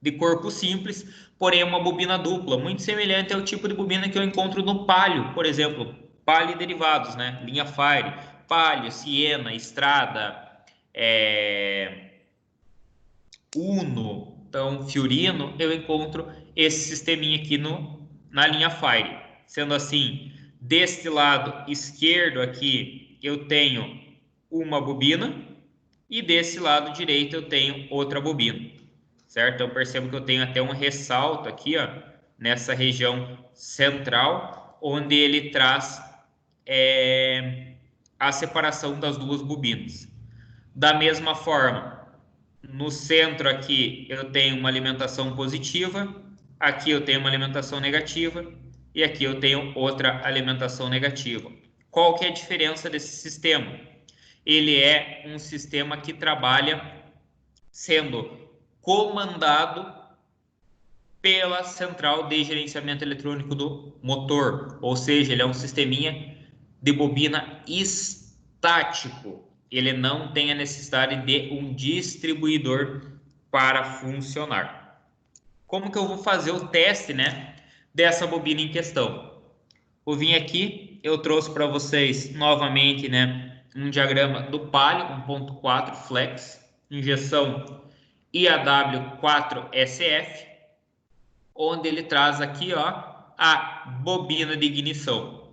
de corpo simples, porém uma bobina dupla, muito semelhante ao tipo de bobina que eu encontro no Palio, por exemplo, Palio e derivados, né? Linha Fire, Palio, Siena, Strada, Uno, então Fiorino, eu encontro esse sisteminha aqui na linha Fire. Sendo assim, deste lado esquerdo aqui eu tenho uma bobina e desse lado direito eu tenho outra bobina, certo? Eu percebo que eu tenho até um ressalto aqui, ó, nessa região central, onde ele traz a separação das 2 bobinas. Da mesma forma, no centro aqui eu tenho uma alimentação positiva, aqui eu tenho uma alimentação negativa e aqui eu tenho outra alimentação negativa. Qual que é a diferença desse sistema? Ele é um sistema que trabalha sendo comandado pela central de gerenciamento eletrônico do motor, ou seja, ele é um sisteminha de bobina estático. Ele não tem a necessidade de um distribuidor para funcionar. Como que eu vou fazer o teste, né, dessa bobina em questão? Eu vim aqui, eu trouxe para vocês novamente, né, um diagrama do Palio 1.4 Flex, injeção IAW4SF, onde ele traz aqui, ó, a bobina de ignição.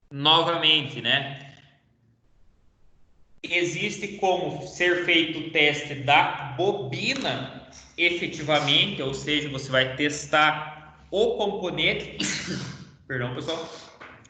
Novamente, né, existe como ser feito o teste da bobina efetivamente, ou seja, você vai testar o componente, perdão pessoal,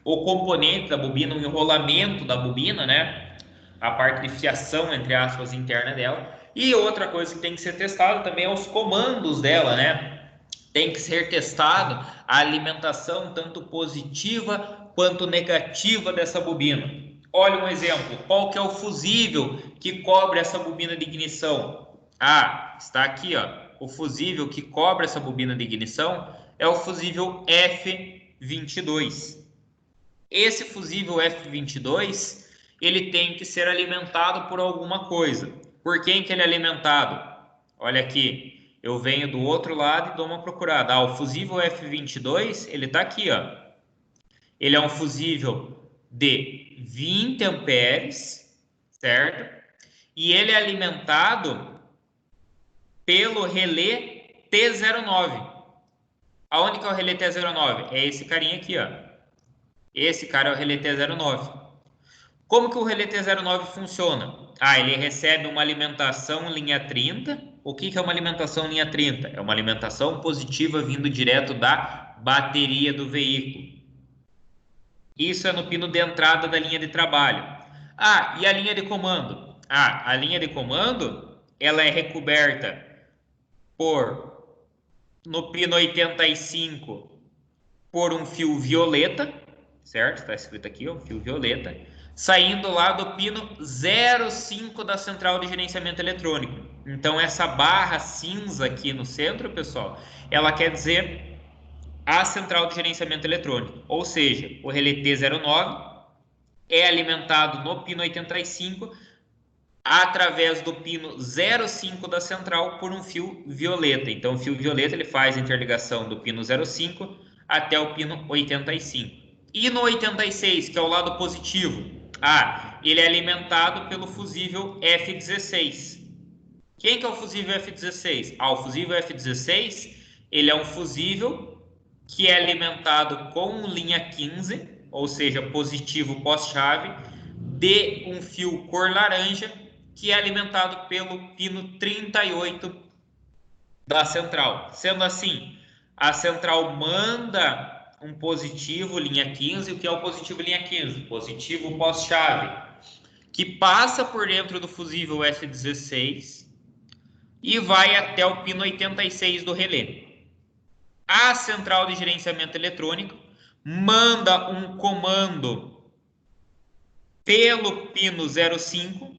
o componente da bobina, o enrolamento da bobina, né, a parte de fiação, entre aspas, interna dela. E outra coisa que tem que ser testada também é os comandos dela, né, tem que ser testado a alimentação tanto positiva quanto negativa dessa bobina. Olha um exemplo, qual que é o fusível que cobre essa bobina de ignição? Ah, está aqui, ó. O fusível que cobre essa bobina de ignição é o fusível F22. Esse fusível F22, ele tem que ser alimentado por alguma coisa. Por quem que ele é alimentado? Olha aqui, eu venho do outro lado e dou uma procurada. Ah, o fusível F22, ele está aqui, ó. Ele é um fusível de 20 amperes, certo? E ele é alimentado pelo relé T09. Aonde que é o relé T09? É esse carinha aqui, ó. Esse cara é o relé T09. Como que o relé T09 funciona? Ah, ele recebe uma alimentação linha 30. O que que é uma alimentação linha 30? É uma alimentação positiva vindo direto da bateria do veículo. Isso é no pino de entrada da linha de trabalho. Ah, e a linha de comando? Ah, a linha de comando, ela é recoberta no pino 85, por um fio violeta, certo? Está escrito aqui, ó, fio violeta, saindo lá do pino 05 da central de gerenciamento eletrônico. Então, essa barra cinza aqui no centro, pessoal, ela quer dizer a central de gerenciamento eletrônico. Ou seja, o relé T09 é alimentado no pino 85 através do pino 05 da central por um fio violeta. Então, o fio violeta ele faz a interligação do pino 05 até o pino 85. E no 86, que é o lado positivo, ele é alimentado pelo fusível F16. Quem que é o fusível F16? O fusível F16, ele é um fusível que é alimentado com linha 15, ou seja, positivo pós-chave, de um fio cor laranja, que é alimentado pelo pino 38 da central. Sendo assim, a central manda um positivo linha 15. O que é o positivo linha 15? Positivo pós-chave, que passa por dentro do fusível F16 e vai até o pino 86 do relé. A central de gerenciamento eletrônico manda um comando pelo pino 05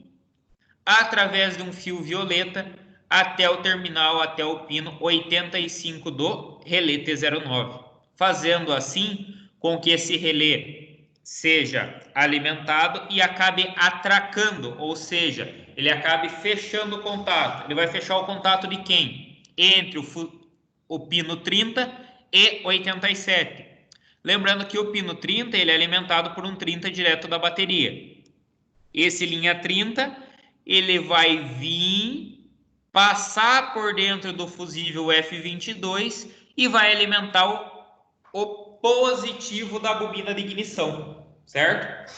através de um fio violeta até o terminal, até o pino 85 do relé T09, fazendo assim com que esse relé seja alimentado e acabe atracando, ou seja, ele acabe fechando o contato. Ele vai fechar o contato de quem? Entre o pino 30 e 87. Lembrando que o pino 30 ele é alimentado por um 30 direto da bateria. Esse linha 30 ele vai vir, passar por dentro do fusível F22 e vai alimentar o positivo da bobina de ignição, certo?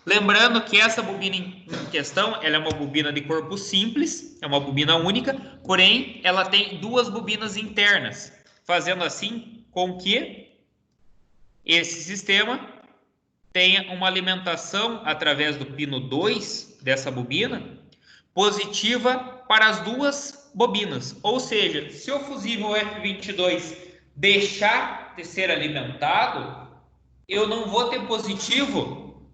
Lembrando que essa bobina em questão, ela é uma bobina de corpo simples, é uma bobina única, porém ela tem duas bobinas internas, fazendo assim com que esse sistema tenha uma alimentação através do pino 2 dessa bobina positiva para as duas bobinas. Ou seja, se o fusível F22 deixar de ser alimentado, eu não vou ter positivo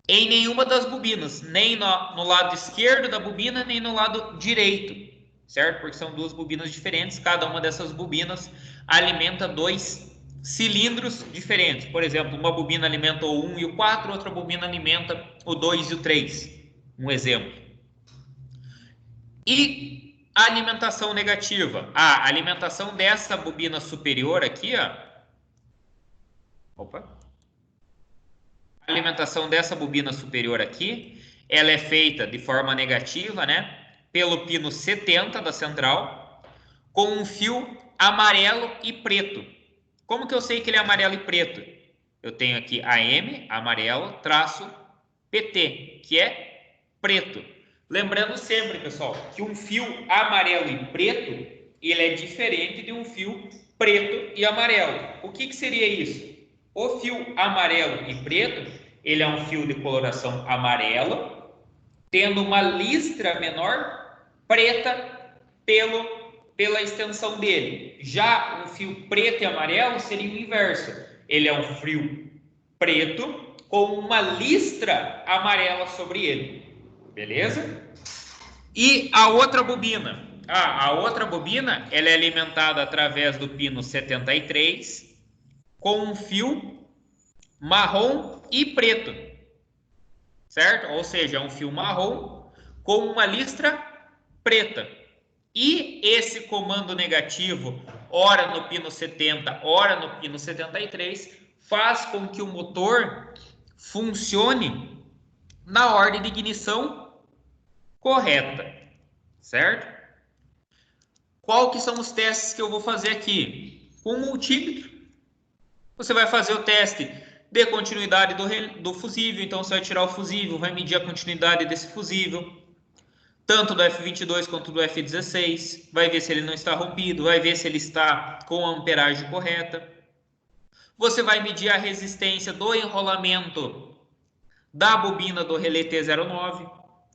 em nenhuma das bobinas, nem no lado esquerdo da bobina, nem no lado direito, certo? Porque são duas bobinas diferentes, cada uma dessas bobinas alimenta dois cilindros diferentes. Por exemplo, uma bobina alimenta o 1 e o 4, outra bobina alimenta o 2 e o 3. Um exemplo. E a alimentação negativa? A alimentação dessa bobina superior aqui, ó. Opa. A alimentação dessa bobina superior aqui, ela é feita de forma negativa, né? Pelo pino 70 da central, com um fio amarelo e preto. Como que eu sei que ele é amarelo e preto? Eu tenho aqui AM, amarelo, traço PT, que é preto. Lembrando sempre, pessoal, que um fio amarelo e preto, ele é diferente de um fio preto e amarelo. O que que seria isso? O fio amarelo e preto, ele é um fio de coloração amarela, tendo uma listra menor preta pela extensão dele. Já um fio preto e amarelo seria o inverso. Ele é um fio preto com uma listra amarela sobre ele. Beleza? E a outra bobina? A outra bobina, ela é alimentada através do pino 73 com um fio marrom e preto, certo? Ou seja, um fio marrom com uma listra preta. E esse comando negativo, ora no pino 70, ora no pino 73, faz com que o motor funcione na ordem de ignição correta, certo? Qual que são os testes que eu vou fazer aqui? Com o multímetro, você vai fazer o teste de continuidade do fusível, então você vai tirar o fusível, vai medir a continuidade desse fusível, tanto do F22 quanto do F16, vai ver se ele não está rompido, vai ver se ele está com a amperagem correta. Você vai medir a resistência do enrolamento da bobina do relé T09,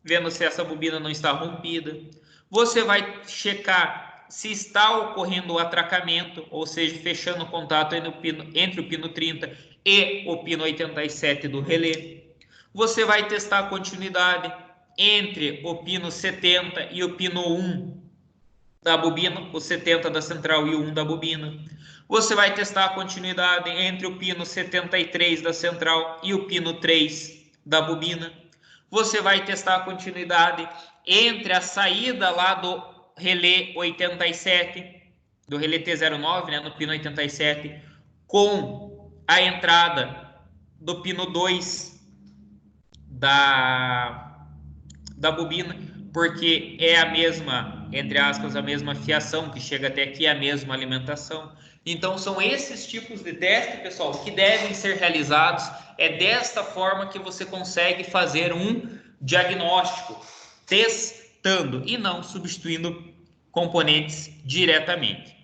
vendo se essa bobina não está rompida. Você vai checar se está ocorrendo o atracamento, ou seja, fechando o contato entre o pino 30 e o pino 87 do relé. Você vai testar a continuidade entre o pino 70 e o pino 1 da bobina, o 70 da central e o 1 da bobina. Você vai testar a continuidade entre o pino 73 da central e o pino 3 da bobina. Você vai testar a continuidade entre a saída lá do relé 87, do relé T09, né, no pino 87, com a entrada do pino 2 da bobina, porque é a mesma, entre aspas, a mesma fiação que chega até aqui, a mesma alimentação. Então, são esses tipos de teste, pessoal, que devem ser realizados. É desta forma que você consegue fazer um diagnóstico, testando e não substituindo componentes diretamente.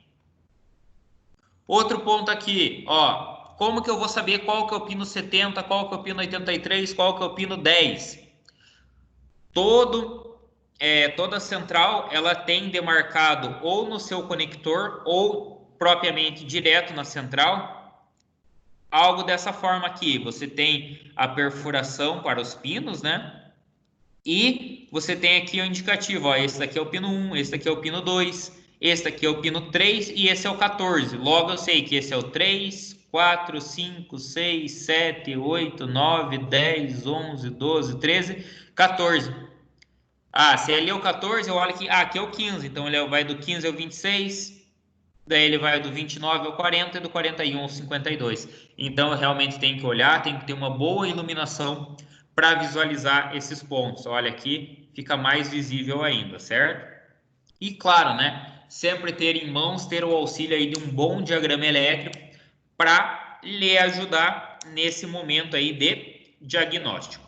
Outro ponto aqui, ó, como que eu vou saber qual que é o pino 70, qual que é o pino 83, qual que é o pino 10? Toda central, ela tem demarcado ou no seu conector ou propriamente direto na central, algo dessa forma aqui. Você tem a perfuração para os pinos, né? E você tem aqui o indicativo, ó, esse daqui é o pino 1, esse daqui é o pino 2, esse daqui é o pino 3 e esse é o 14. Logo eu sei que esse é o 3, 4, 5, 6, 7, 8, 9, 10, 11, 12, 13, 14. Se ali é o 14, eu olho aqui, aqui é o 15, então ele vai do 15 ao 26, daí ele vai do 29 ao 40 e do 41 ao 52. Então eu realmente tenho que olhar, tem que ter uma boa iluminação para visualizar esses pontos. Olha aqui, fica mais visível ainda, certo? E claro, né, sempre ter em mãos, ter o auxílio aí de um bom diagrama elétrico para lhe ajudar nesse momento aí de diagnóstico.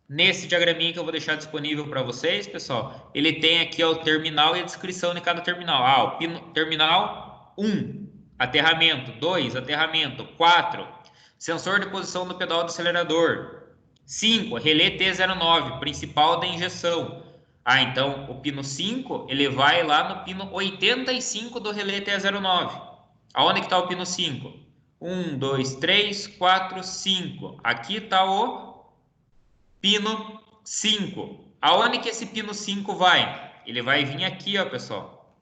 Nesse diagraminha que eu vou deixar disponível para vocês, pessoal, ele tem aqui ó, o terminal e a descrição de cada terminal. O pino, terminal 1, aterramento. 2, aterramento. 4, sensor de posição do pedal do acelerador. 5, relé T09, principal da injeção. Então, o pino 5, ele vai lá no pino 85 do relé T09. Aonde que está o pino 5? 1, 2, 3, 4, 5. Aqui está o pino 5. Aonde que esse pino 5 vai? Ele vai vir aqui, ó, pessoal.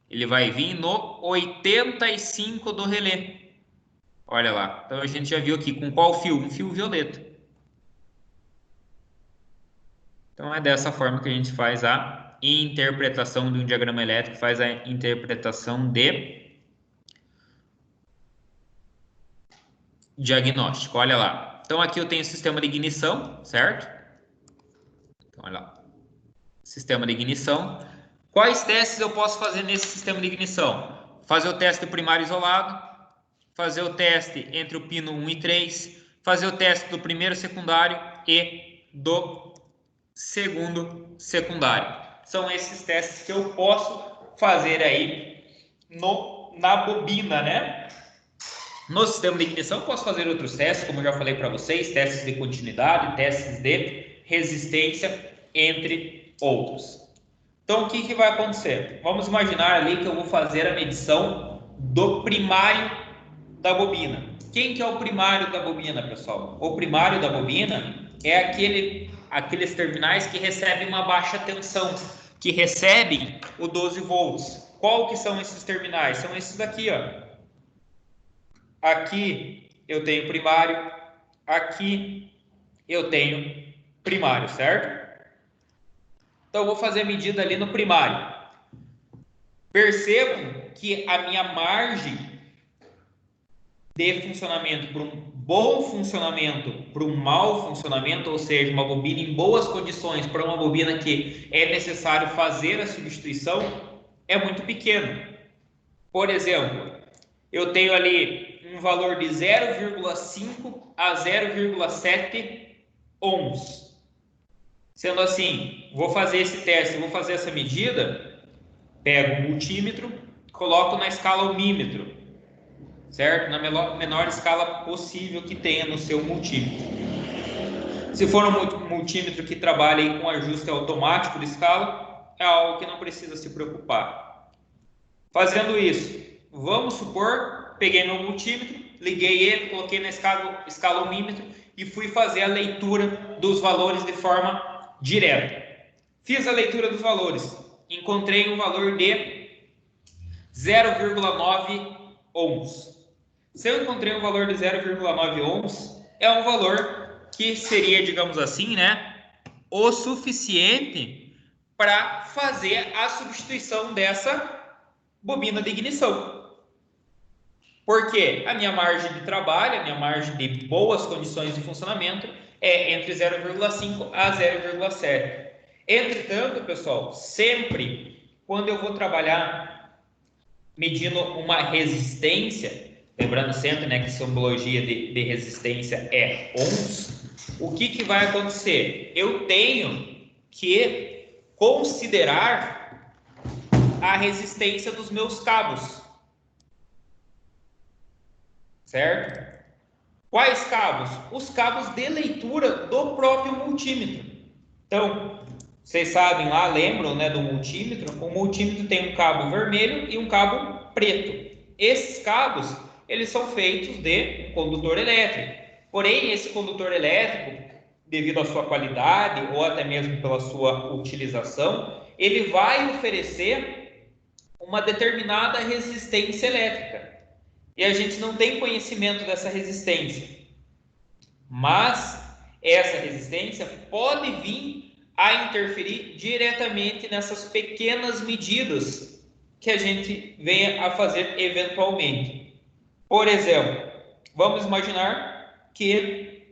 Ele vai vir no 85 do relé. Olha lá. Então a gente já viu aqui com qual fio? Um fio violeta. Então é dessa forma que a gente faz a interpretação de um diagrama elétrico, faz a interpretação de diagnóstico. Olha lá. Então aqui eu tenho o sistema de ignição, certo? Então olha lá. Sistema de ignição. Quais testes eu posso fazer nesse sistema de ignição? Fazer o teste primário isolado, fazer o teste entre o pino 1 e 3, fazer o teste do primeiro secundário e do segundo secundário. São esses testes que eu posso fazer aí na bobina, né? No sistema de ignição eu posso fazer outros testes, como eu já falei para vocês, testes de continuidade, testes de resistência, entre outros. Então, o que vai acontecer? Vamos imaginar ali que eu vou fazer a medição do primário da bobina. Quem que é o primário da bobina, pessoal? O primário da bobina é aqueles terminais que recebem uma baixa tensão, que recebem o 12 volts. Qual que são esses terminais? São esses daqui, ó. Aqui eu tenho primário, aqui eu tenho primário, certo? Então eu vou fazer a medida ali no primário. Percebam que a minha margem de funcionamento para um bom funcionamento, para um mau funcionamento, ou seja, uma bobina em boas condições para uma bobina que é necessário fazer a substituição, é muito pequena. Por exemplo, eu tenho ali um valor de 0,5 a 0,7 ohms. Sendo assim, vou fazer esse teste, vou fazer essa medida, pego o multímetro, coloco na escala ohmímetro, certo? Na menor escala possível que tenha no seu multímetro. Se for um multímetro que trabalhe com ajuste automático de escala, é algo que não precisa se preocupar. Fazendo isso, vamos supor, peguei meu multímetro, liguei ele, coloquei na escala ohmímetro e fui fazer a leitura dos valores de forma direta. Fiz a leitura dos valores, encontrei um valor de 0,9 ohms. Se eu encontrei um valor de 0,9 ohms, é um valor que seria, digamos assim, né, o suficiente para fazer a substituição dessa bobina de ignição. Porque a minha margem de trabalho, a minha margem de boas condições de funcionamento é entre 0,5 a 0,7. Entretanto, pessoal, sempre quando eu vou trabalhar medindo uma resistência, lembrando sempre, né, que simbologia de resistência é ohms, o que vai acontecer? Eu tenho que considerar a resistência dos meus cabos, certo? Quais cabos? Os cabos de leitura do próprio multímetro. Então, vocês sabem lá, lembram, né, do multímetro? O multímetro tem um cabo vermelho e um cabo preto. Esses cabos, eles são feitos de um condutor elétrico. Porém, esse condutor elétrico, devido à sua qualidade ou até mesmo pela sua utilização, ele vai oferecer uma determinada resistência elétrica. E a gente não tem conhecimento dessa resistência. Mas essa resistência pode vir a interferir diretamente nessas pequenas medidas que a gente venha a fazer eventualmente. Por exemplo, vamos imaginar que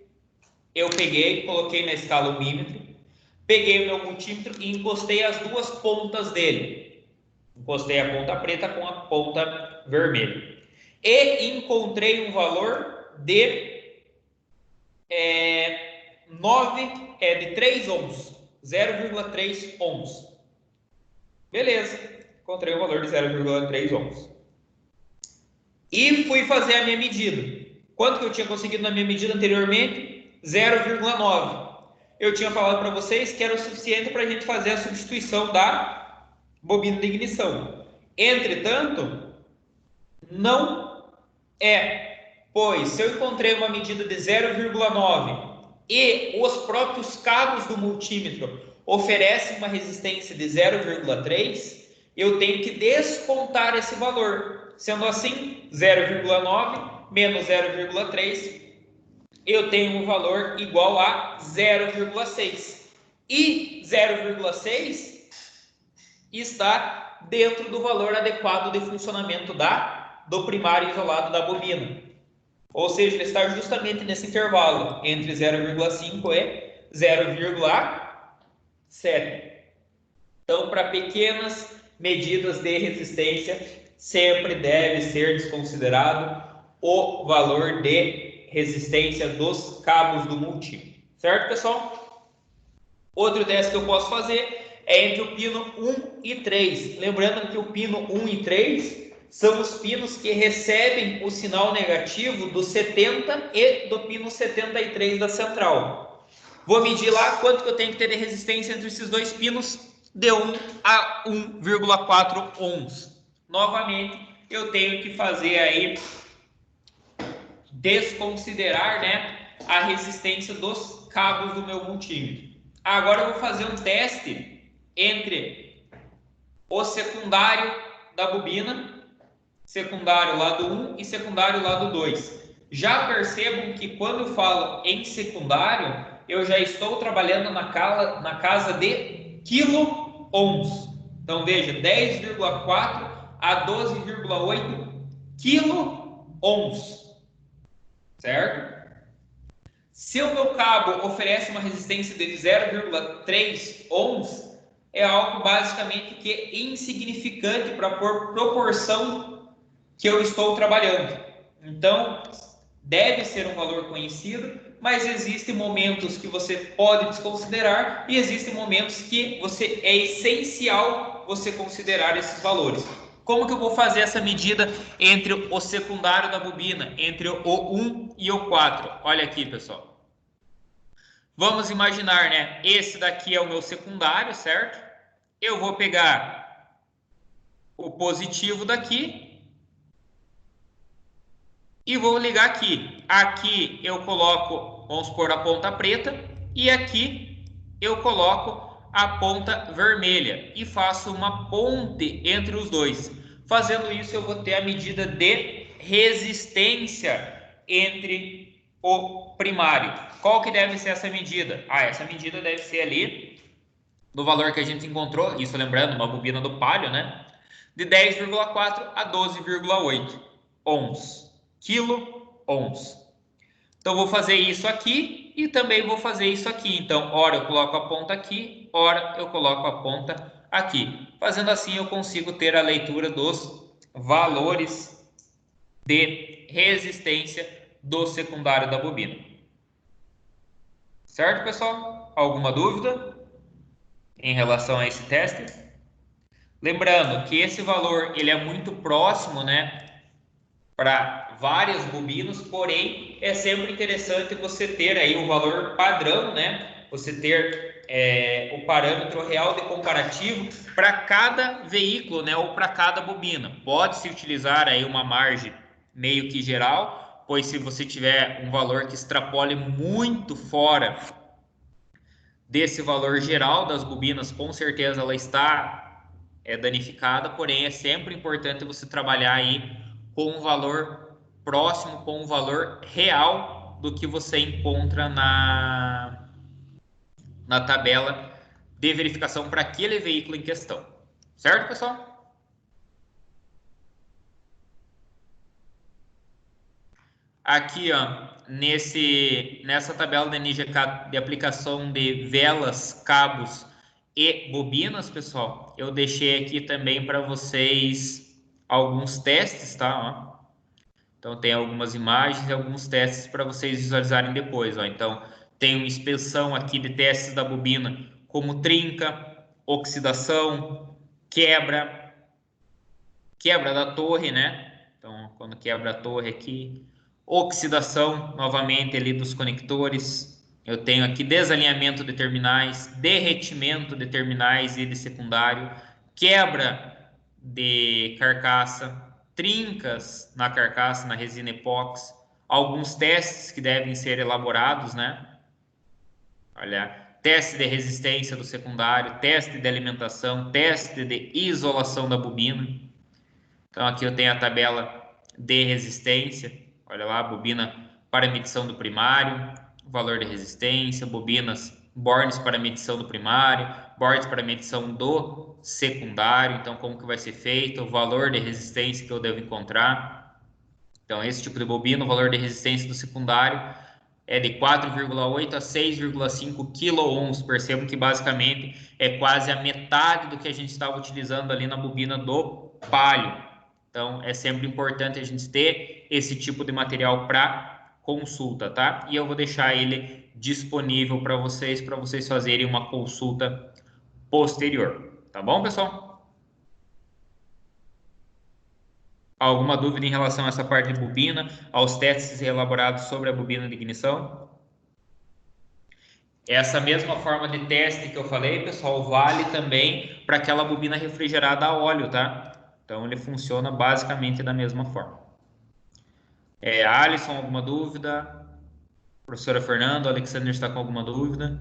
eu coloquei na escala ohmímetro, peguei o meu multímetro e encostei as duas pontas dele. Encostei a ponta preta com a ponta vermelha. E encontrei um valor de 3 ohms, 0,3 ohms. Beleza, encontrei o valor de 0,3 ohms. E fui fazer a minha medida. Quanto que eu tinha conseguido na minha medida anteriormente? 0,9. Eu tinha falado para vocês que era o suficiente para a gente fazer a substituição da bobina de ignição. Entretanto, não é, pois se eu encontrei uma medida de 0,9 e os próprios cabos do multímetro oferecem uma resistência de 0,3, eu tenho que descontar esse valor. Sendo assim, 0,9 menos 0,3, eu tenho um valor igual a 0,6. E 0,6 está dentro do valor adequado de funcionamento do primário isolado da bobina. Ou seja, ele está justamente nesse intervalo entre 0,5 e 0,7. Então, para pequenas medidas de resistência, sempre deve ser desconsiderado o valor de resistência dos cabos do multímetro. Certo, pessoal? Outro teste que eu posso fazer é entre o pino 1 e 3. Lembrando que o pino 1 e 3 são os pinos que recebem o sinal negativo do 70 e do pino 73 da central. Vou medir lá quanto que eu tenho que ter de resistência entre esses dois pinos, de 1 a 1,4 ohms. Novamente, eu tenho que fazer aí, desconsiderar, né, a resistência dos cabos do meu multímetro. Agora eu vou fazer um teste entre o secundário da bobina, secundário lado 1 e secundário lado 2. Já percebam que quando eu falo em secundário, eu já estou trabalhando na casa de quilo-ohms. Então veja, 10,4 a 12,8 quilo-ohms, certo? Se o meu cabo oferece uma resistência de 0,3 ohms, é algo basicamente que é insignificante para a proporção que eu estou trabalhando. Então, deve ser um valor conhecido, mas existem momentos que você pode desconsiderar e existem momentos que é essencial você considerar esses valores. Como que eu vou fazer essa medida entre o secundário da bobina, entre o 1 e o 4? Olha aqui, pessoal. Vamos imaginar, né? Esse daqui é o meu secundário, certo? Eu vou pegar o positivo daqui e vou ligar aqui. Aqui eu coloco, vamos supor, a ponta preta e aqui eu coloco a ponta vermelha e faço uma ponte entre os dois. Fazendo isso, eu vou ter a medida de resistência entre o primário. Qual que deve ser essa medida? Essa medida deve ser ali do valor que a gente encontrou, isso lembrando, uma bobina do Palio, né? De 10,4 a 12,8 ohms, quilo-ohms. Então, vou fazer isso aqui e também vou fazer isso aqui. Então, ora eu coloco a ponta aqui, ora eu coloco a ponta aqui. Fazendo assim, eu consigo ter a leitura dos valores de resistência do secundário da bobina. Certo, pessoal? Alguma dúvida em relação a esse teste? Lembrando que esse valor ele é muito próximo, né, para várias bobinas, porém é sempre interessante você ter aí um valor padrão, né? Você ter o parâmetro real de comparativo para cada veículo, né? Ou para cada bobina. Pode-se utilizar aí uma margem meio que geral, pois se você tiver um valor que extrapole muito fora desse valor geral das bobinas, com certeza ela está danificada, porém é sempre importante você trabalhar aí com um valor próximo, com um valor real do que você encontra na tabela de verificação para aquele veículo em questão. Certo, pessoal? Aqui, ó, nessa tabela da NGK de aplicação de velas, cabos e bobinas, pessoal, eu deixei aqui também para vocês alguns testes, tá? Ó. Então, tem algumas imagens e alguns testes para vocês visualizarem depois, ó. Então, tem uma inspeção aqui de testes da bobina, como trinca, oxidação, quebra da torre, né? Então, quando quebra a torre aqui, oxidação novamente ali dos conectores. Eu tenho aqui desalinhamento de terminais, derretimento de terminais e de secundário, quebra de carcaça, trincas na carcaça, na resina epóxi, alguns testes que devem ser elaborados, né? Olha, teste de resistência do secundário, teste de alimentação, teste de isolação da bobina. Então aqui eu tenho a tabela de resistência, olha lá, bobina para medição do primário, valor de resistência, bobinas, bornes para medição do primário, bornes para medição do secundário, então como que vai ser feito, o valor de resistência que eu devo encontrar. Então esse tipo de bobina, o valor de resistência do secundário é de 4,8 a 6,5 quilo-ohms. Percebam que basicamente é quase a metade do que a gente estava utilizando ali na bobina do Palio. Então, é sempre importante a gente ter esse tipo de material para consulta, tá? E eu vou deixar ele disponível para vocês fazerem uma consulta posterior. Tá bom, pessoal? Alguma dúvida em relação a essa parte de bobina, aos testes elaborados sobre a bobina de ignição? Essa mesma forma de teste que eu falei, pessoal, vale também para aquela bobina refrigerada a óleo, tá? Então, ele funciona basicamente da mesma forma. Alisson, alguma dúvida? Professora Fernanda, o Alexander está com alguma dúvida?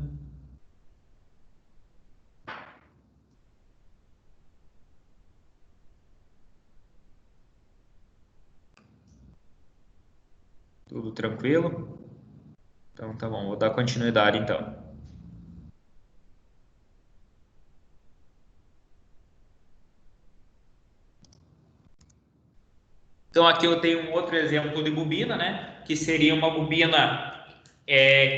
Tudo tranquilo? Então tá bom, vou dar continuidade então. Então aqui eu tenho um outro exemplo de bobina, né? Que seria uma bobina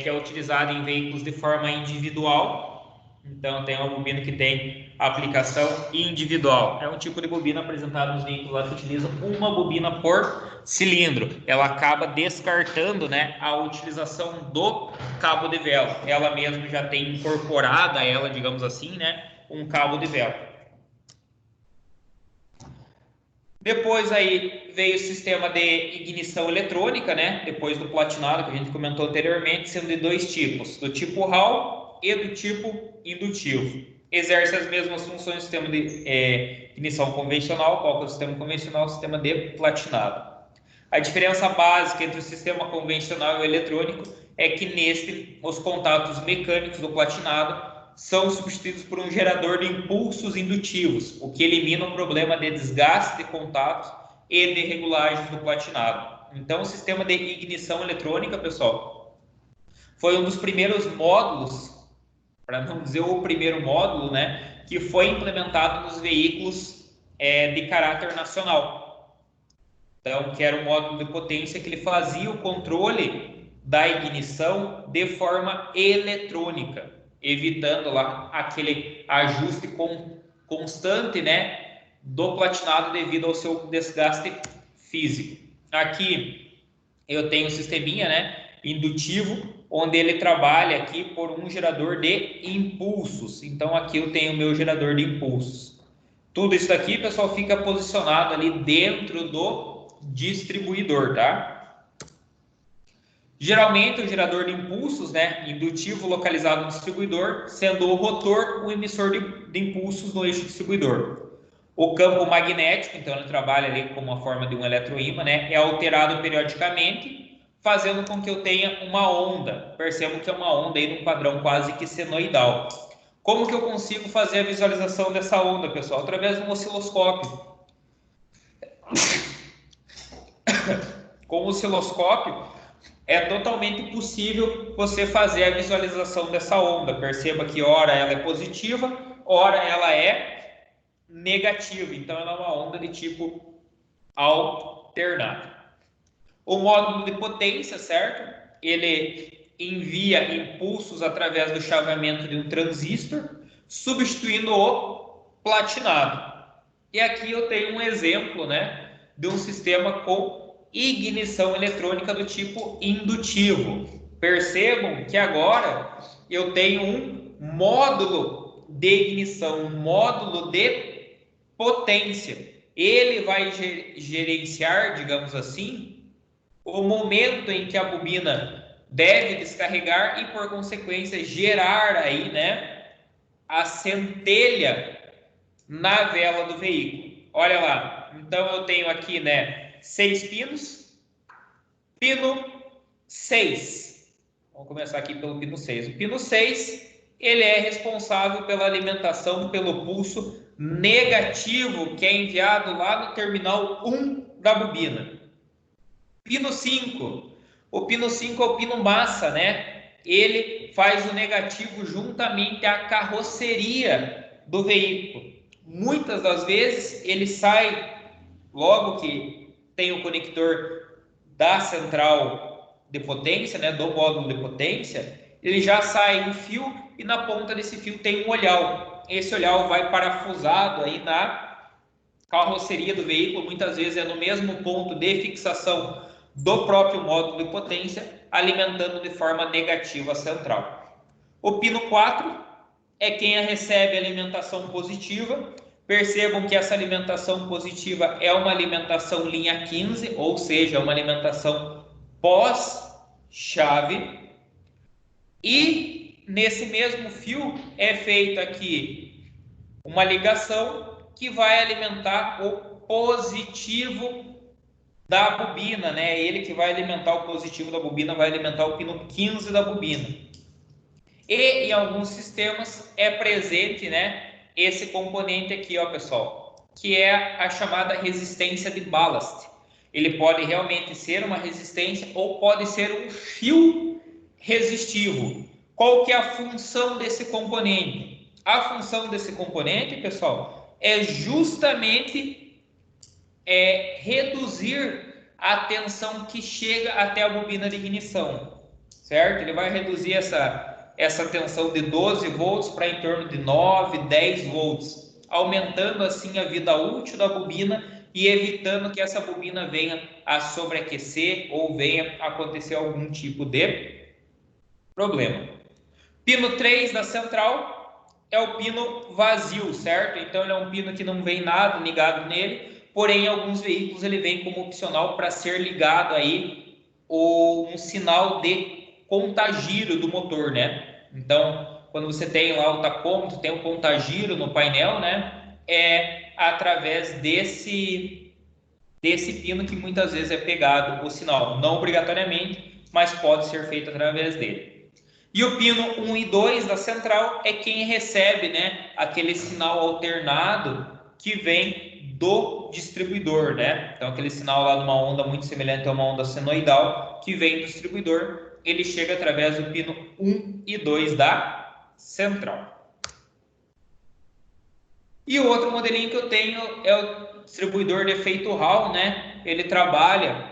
que é utilizada em veículos de forma individual. Então tem uma bobina que tem aplicação individual. É um tipo de bobina apresentado nos veículos lá que utiliza uma bobina por cilindro. Ela acaba descartando, né, a utilização do cabo de vela. Ela mesma já tem incorporada a ela, digamos assim, né, um cabo de vela. Depois aí veio o sistema de ignição eletrônica, né? Depois do platinado, que a gente comentou anteriormente, sendo de dois tipos, do tipo Hall e do tipo indutivo. Exerce as mesmas funções do sistema de ignição convencional, qual que é o sistema convencional, o sistema de platinado. A diferença básica entre o sistema convencional e o eletrônico é que neste os contatos mecânicos do platinado são substituídos por um gerador de impulsos indutivos, o que elimina o problema de desgaste de contatos e de regulagens do platinado. Então, o sistema de ignição eletrônica, pessoal, foi um dos primeiros módulos, para não dizer o primeiro módulo, né, que foi implementado nos veículos de caráter nacional. Então, que era um módulo de potência que ele fazia o controle da ignição de forma eletrônica, evitando lá aquele ajuste constante, né, do platinado devido ao seu desgaste físico. Aqui eu tenho um sisteminha, né, indutivo, onde ele trabalha aqui por um gerador de impulsos. Então aqui eu tenho o meu gerador de impulsos. Tudo isso aqui, pessoal, fica posicionado ali dentro do distribuidor, tá? Geralmente o gerador de impulsos, né, indutivo localizado no distribuidor, sendo o rotor o emissor de impulsos no eixo distribuidor. O campo magnético, então ele trabalha ali como uma forma de um eletroímã, né, é alterado periodicamente, fazendo com que eu tenha uma onda. Percebo que é uma onda aí num padrão quase que senoidal. Como que eu consigo fazer a visualização dessa onda, pessoal? Através de um osciloscópio. Com o osciloscópio, é totalmente possível você fazer a visualização dessa onda. Perceba que ora ela é positiva, ora ela é negativa. Então, ela é uma onda de tipo alternado. O módulo de potência, certo? Ele envia impulsos através do chaveamento de um transistor, substituindo o platinado. E aqui eu tenho um exemplo, né, de um sistema com ignição eletrônica do tipo indutivo. Percebam que agora eu tenho um módulo de ignição, um módulo de potência. Ele vai gerenciar, digamos assim, o momento em que a bobina deve descarregar e, por consequência, gerar aí, né, a centelha na vela do veículo. Olha lá, então eu tenho aqui, né, 6 pinos. Pino 6. Vamos começar aqui pelo pino 6. O pino 6, ele é responsável pela alimentação pelo pulso negativo que é enviado lá no terminal 1 da bobina. Pino 5. O pino 5 é o pino massa, né? Ele faz o negativo juntamente à carroceria do veículo. Muitas das vezes ele sai logo que tem o conector da central de potência, né, do módulo de potência, ele já sai um fio e na ponta desse fio tem um olhal. Esse olhal vai parafusado aí na carroceria do veículo, muitas vezes é no mesmo ponto de fixação do próprio módulo de potência, alimentando de forma negativa a central. O pino 4 é quem recebe alimentação positiva. Percebam que essa alimentação positiva é uma alimentação linha 15, ou seja, uma alimentação pós-chave. E nesse mesmo fio é feita aqui uma ligação que vai alimentar o positivo da bobina, né? Ele que vai alimentar o positivo da bobina, vai alimentar o pino 15 da bobina. E em alguns sistemas é presente, né, esse componente aqui, ó, pessoal, que é a chamada resistência de ballast. Ele pode realmente ser uma resistência ou pode ser um fio resistivo. Qual que é a função desse componente? A função desse componente, pessoal, é justamente reduzir a tensão que chega até a bobina de ignição, certo? Ele vai reduzir essa tensão de 12 volts para em torno de 9, 10 volts, aumentando assim a vida útil da bobina e evitando que essa bobina venha a sobreaquecer ou venha a acontecer algum tipo de problema. Pino 3 da central é o pino vazio, certo? Então ele é um pino que não vem nada ligado nele, porém em alguns veículos ele vem como opcional para ser ligado aí um sinal de contagiro do motor, né? Então, quando você tem lá o tacômetro, tem um contagiro no painel, né? É através desse pino que muitas vezes é pegado o sinal, não obrigatoriamente, mas pode ser feito através dele. E o pino 1 e 2 da central é quem recebe, né, aquele sinal alternado que vem do distribuidor, né? Então, aquele sinal lá de uma onda muito semelhante a uma onda senoidal que vem do distribuidor, ele chega através do pino 1 e 2 da central. E o outro modelinho que eu tenho é o distribuidor de efeito Hall, né? Ele trabalha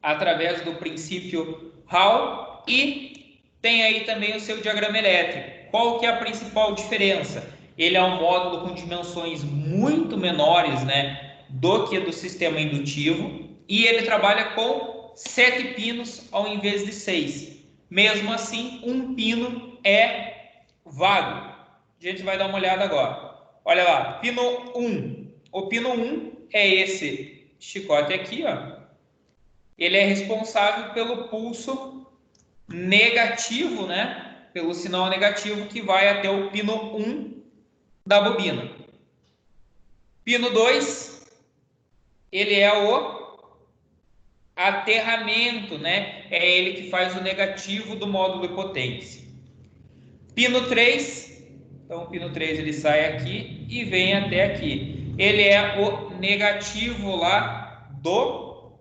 através do princípio Hall e tem aí também o seu diagrama elétrico. Qual que é a principal diferença? Ele é um módulo com dimensões muito menores, né, do que do sistema indutivo, e ele trabalha com 7 pinos ao invés de 6. Mesmo assim, um pino é vago. A gente vai dar uma olhada agora. Olha lá, pino 1. O pino 1 é esse chicote aqui, ó. Ele é responsável pelo pulso negativo, né? Pelo sinal negativo que vai até o pino 1 da bobina. Pino 2, ele é o aterramento, né? É ele que faz o negativo do módulo de potência. Pino 3, então o pino 3 ele sai aqui e vem até aqui. Ele é o negativo lá do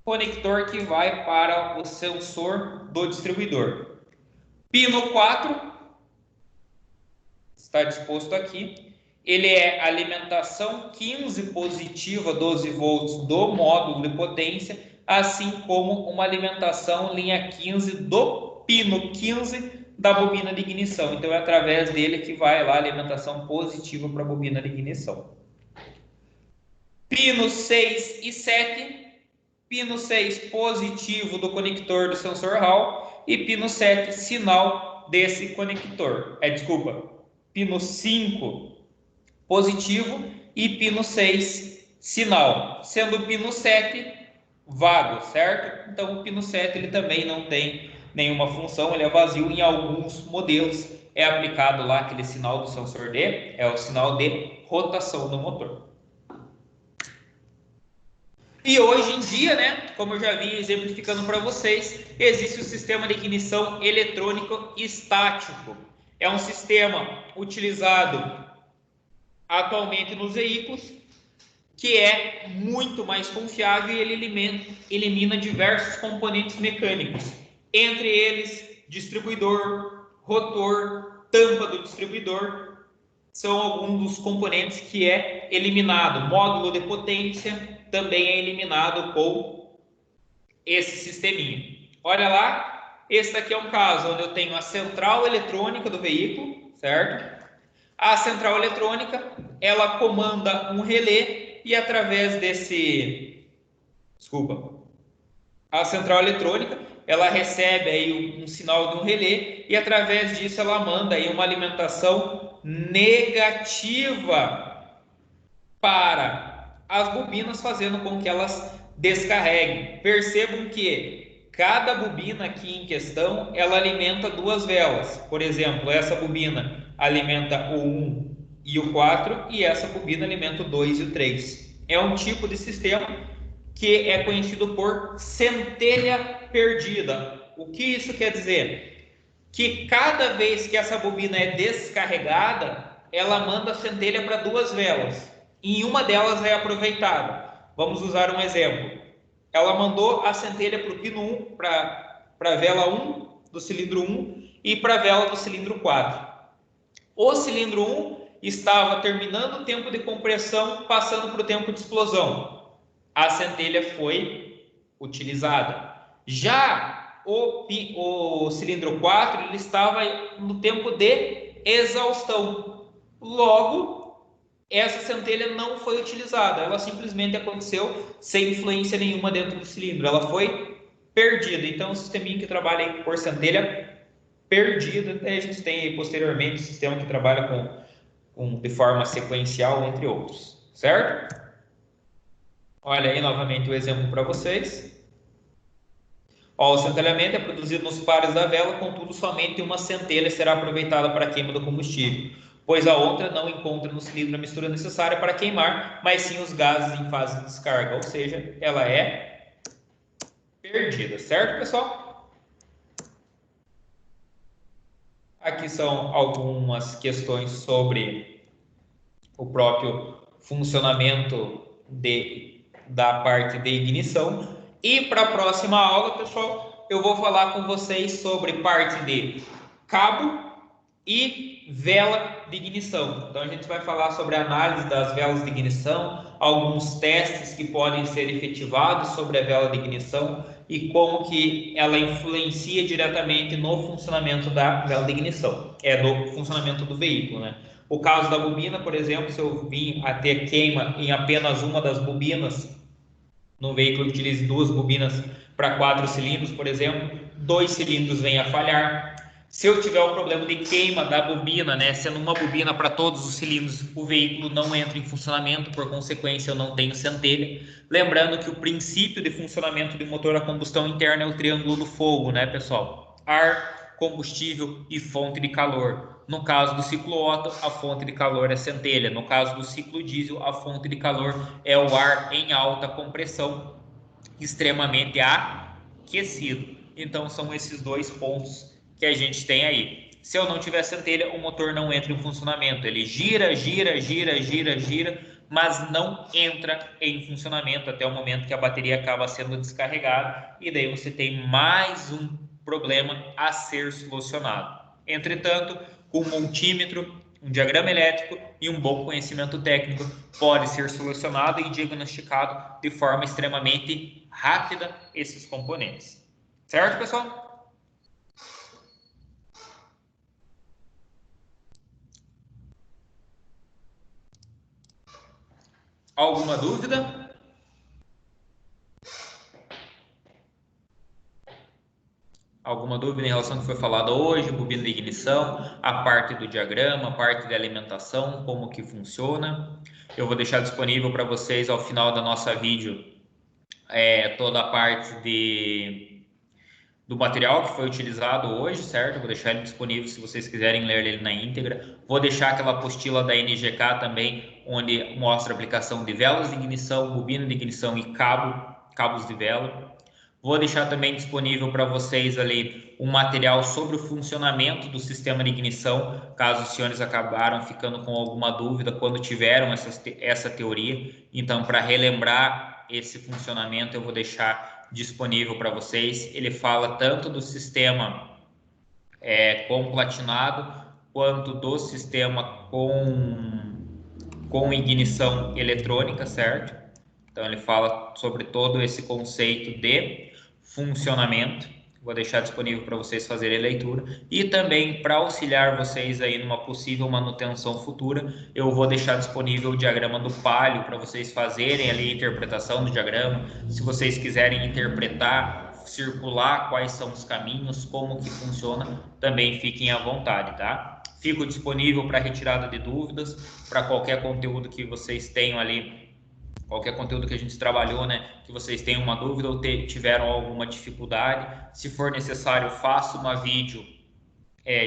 conector que vai para o sensor do distribuidor. Pino 4 está disposto aqui. Ele é alimentação 15 positiva, 12 volts do módulo de potência, assim como uma alimentação linha 15 do pino 15 da bobina de ignição. Então é através dele que vai lá a alimentação positiva para a bobina de ignição. Pino 6 e 7. Pino 6 positivo do conector do sensor Hall e pino 7 sinal desse conector. Pino 5 positivo e pino 6 sinal, sendo o pino 7 vago, certo? Então o pino 7 ele também não tem nenhuma função, ele é vazio. Em alguns modelos é aplicado lá aquele sinal do sensor D, é o sinal de rotação do motor. E hoje em dia, né, como eu já vim exemplificando para vocês, existe o sistema de ignição eletrônico estático. É um sistema utilizado atualmente nos veículos, que é muito mais confiável e ele elimina diversos componentes mecânicos, entre eles distribuidor, rotor, tampa do distribuidor, são alguns dos componentes que é eliminado. Módulo de potência também é eliminado com esse sisteminha. Olha lá, esse aqui é um caso onde eu tenho a central eletrônica do veículo, certo? A central eletrônica, ela comanda um relé e através a central eletrônica, ela recebe aí um sinal de um relé e através disso ela manda aí uma alimentação negativa para as bobinas, fazendo com que elas descarreguem. Percebam que cada bobina aqui em questão, ela alimenta duas velas. Por exemplo, essa bobina alimenta o 1 e o 4 e essa bobina alimenta o 2 e o 3. É um tipo de sistema que é conhecido por centelha perdida. O que isso quer dizer? Que cada vez que essa bobina é descarregada, ela manda a centelha para duas velas. E uma delas é aproveitada. Vamos usar um exemplo. Ela mandou a centelha para o pino 1, para a vela 1 do cilindro 1 e para a vela do cilindro 4. O cilindro 1 estava terminando o tempo de compressão, passando para o tempo de explosão. A centelha foi utilizada. Já o cilindro 4 ele estava no tempo de exaustão. Logo, essa centelha não foi utilizada. Ela simplesmente aconteceu sem influência nenhuma dentro do cilindro. Ela foi perdida. Então, o sisteminha que trabalha por centelha perdida. A gente tem aí, posteriormente, o sistema que trabalha de forma sequencial, entre outros. Certo? Olha aí novamente o exemplo para vocês. Ó, o centelhamento é produzido nos pares da vela, contudo, somente uma centelha será aproveitada para a queima do combustível, pois a outra não encontra no cilindro a mistura necessária para queimar, mas sim os gases em fase de descarga, ou seja, ela é perdida, certo, pessoal? Aqui são algumas questões sobre o próprio funcionamento da parte de ignição. E para a próxima aula, pessoal, eu vou falar com vocês sobre parte de cabo e vela de ignição. Então a gente vai falar sobre a análise das velas de ignição, alguns testes que podem ser efetivados sobre a vela de ignição e como que ela influencia diretamente no funcionamento da vela de ignição, do funcionamento do veículo, né? O caso da bobina, por exemplo, se eu vim a ter queima em apenas uma das bobinas, no veículo que utilize duas bobinas para 4 cilindros, por exemplo, 2 cilindros vêm a falhar. Se eu tiver o problema de queima da bobina, né, sendo uma bobina para todos os cilindros, o veículo não entra em funcionamento, por consequência eu não tenho centelha. Lembrando que o princípio de funcionamento de motor a combustão interna é o triângulo do fogo, né, pessoal? Ar, combustível e fonte de calor. No caso do ciclo Otto, a fonte de calor é centelha. No caso do ciclo diesel, a fonte de calor é o ar em alta compressão, extremamente aquecido. Então, são esses dois pontos que a gente tem aí. Se eu não tiver centelha, o motor não entra em funcionamento. Ele gira, mas não entra em funcionamento até o momento que a bateria acaba sendo descarregada. E daí você tem mais um problema a ser solucionado. Entretanto, com um multímetro, um diagrama elétrico e um bom conhecimento técnico, pode ser solucionado e diagnosticado de forma extremamente rápida esses componentes. Certo, pessoal? Alguma dúvida? Alguma dúvida em relação ao que foi falado hoje, bobina de ignição, a parte do diagrama, a parte de alimentação, como que funciona? Eu vou deixar disponível para vocês ao final da nossa vídeo toda a parte do material que foi utilizado hoje, certo? Vou deixar ele disponível se vocês quiserem ler ele na íntegra. Vou deixar aquela apostila da NGK também, onde mostra a aplicação de velas de ignição, bobina de ignição e cabos de vela. Vou deixar também disponível para vocês ali um material sobre o funcionamento do sistema de ignição, caso os senhores acabaram ficando com alguma dúvida quando tiveram essa teoria. Então, para relembrar esse funcionamento, eu vou deixar disponível para vocês. Ele fala tanto do sistema com platinado, quanto do sistema com ignição eletrônica, certo? Então, ele fala sobre todo esse conceito de funcionamento. Vou deixar disponível para vocês fazerem a leitura. E também, para auxiliar vocês aí numa possível manutenção futura, eu vou deixar disponível o diagrama do Palio para vocês fazerem ali a interpretação do diagrama. Se vocês quiserem interpretar, circular quais são os caminhos, como que funciona, também fiquem à vontade, tá? Fico disponível para retirada de dúvidas, para qualquer conteúdo que vocês tenham ali, qualquer conteúdo que a gente trabalhou, né, que vocês tenham uma dúvida ou tiveram alguma dificuldade. Se for necessário, faço uma vídeo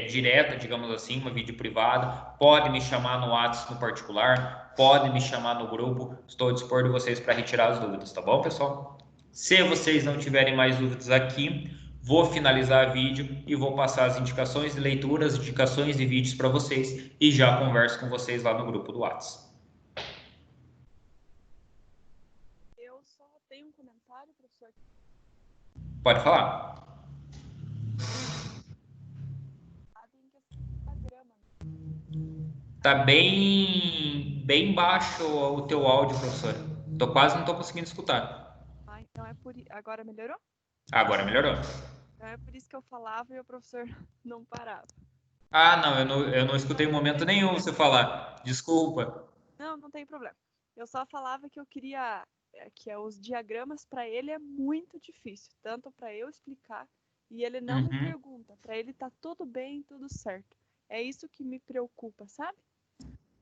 direta, digamos assim, uma vídeo privada, pode me chamar no WhatsApp no particular, pode me chamar no grupo, estou a dispor de vocês para retirar as dúvidas, tá bom, pessoal? Se vocês não tiverem mais dúvidas aqui, vou finalizar o vídeo e vou passar as indicações de leitura, as indicações de vídeos para vocês e já converso com vocês lá no grupo do WhatsApp. Eu só tenho um comentário, professor. Pode falar. Tá bem baixo o teu áudio, professor. Não tô conseguindo escutar. Então agora melhorou? Agora melhorou. Então é por isso que eu falava e o professor não parava. Ah, não, eu não escutei em momento nenhum você falar. Desculpa. Não tem problema. Eu só falava que eu queria que os diagramas para ele é muito difícil, tanto para eu explicar e ele não me pergunta. Para ele tá tudo bem, tudo certo. É isso que me preocupa, sabe?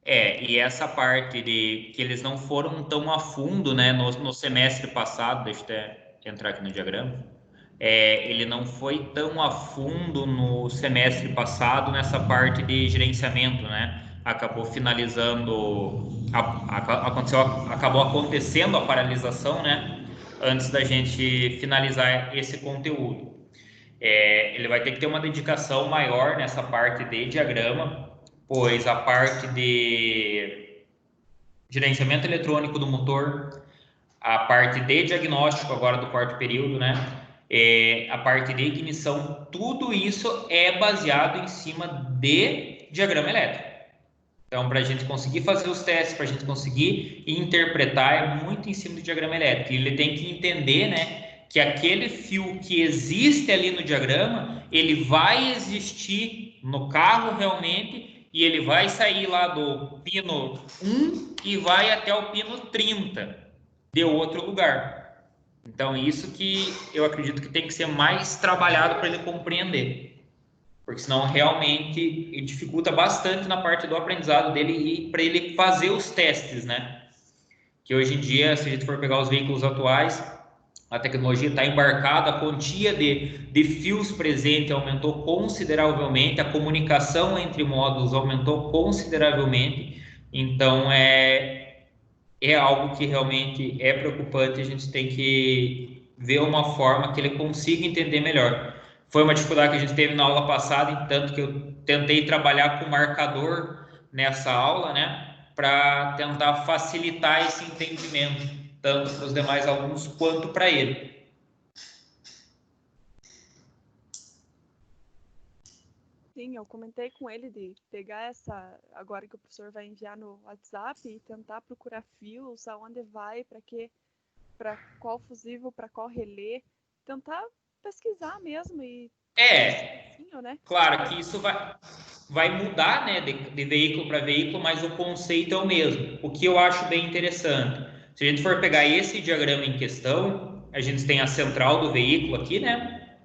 E essa parte de que eles não foram tão a fundo, né, no semestre passado, deixa eu até entrar aqui no diagrama, ele não foi tão a fundo no semestre passado nessa parte de gerenciamento, né? Acabou finalizando, acabou acontecendo a paralisação, né? Antes da gente finalizar esse conteúdo. Ele vai ter que ter uma dedicação maior nessa parte de diagrama, pois a parte de gerenciamento eletrônico do motor, a parte de diagnóstico agora do quarto período, né? A parte de ignição, tudo isso é baseado em cima de diagrama elétrico. Então, para a gente conseguir fazer os testes, para a gente conseguir interpretar, é muito em cima do diagrama elétrico. E ele tem que entender, né, que aquele fio que existe ali no diagrama, ele vai existir no carro realmente e ele vai sair lá do pino 1 e vai até o pino 30 de outro lugar. Então, isso que eu acredito que tem que ser mais trabalhado para ele compreender. Porque senão realmente dificulta bastante na parte do aprendizado dele e para ele fazer os testes, né? Que hoje em dia, se a gente for pegar os veículos atuais, a tecnologia está embarcada, a quantia de fios presente aumentou consideravelmente, a comunicação entre módulos aumentou consideravelmente. Então, é algo que realmente é preocupante, a gente tem que ver uma forma que ele consiga entender melhor. Foi uma dificuldade que a gente teve na aula passada, tanto que eu tentei trabalhar com marcador nessa aula, né, para tentar facilitar esse entendimento, tanto para os demais alunos quanto para ele. Sim, eu comentei com ele de pegar agora que o professor vai enviar no WhatsApp e tentar procurar fios, aonde vai, para qual fusível, para qual relé, tentar pesquisar mesmo e né? Claro que isso vai mudar, né, de veículo para veículo, mas o conceito é o mesmo. O que eu acho bem interessante, se a gente for pegar esse diagrama em questão, a gente tem a central do veículo aqui, né,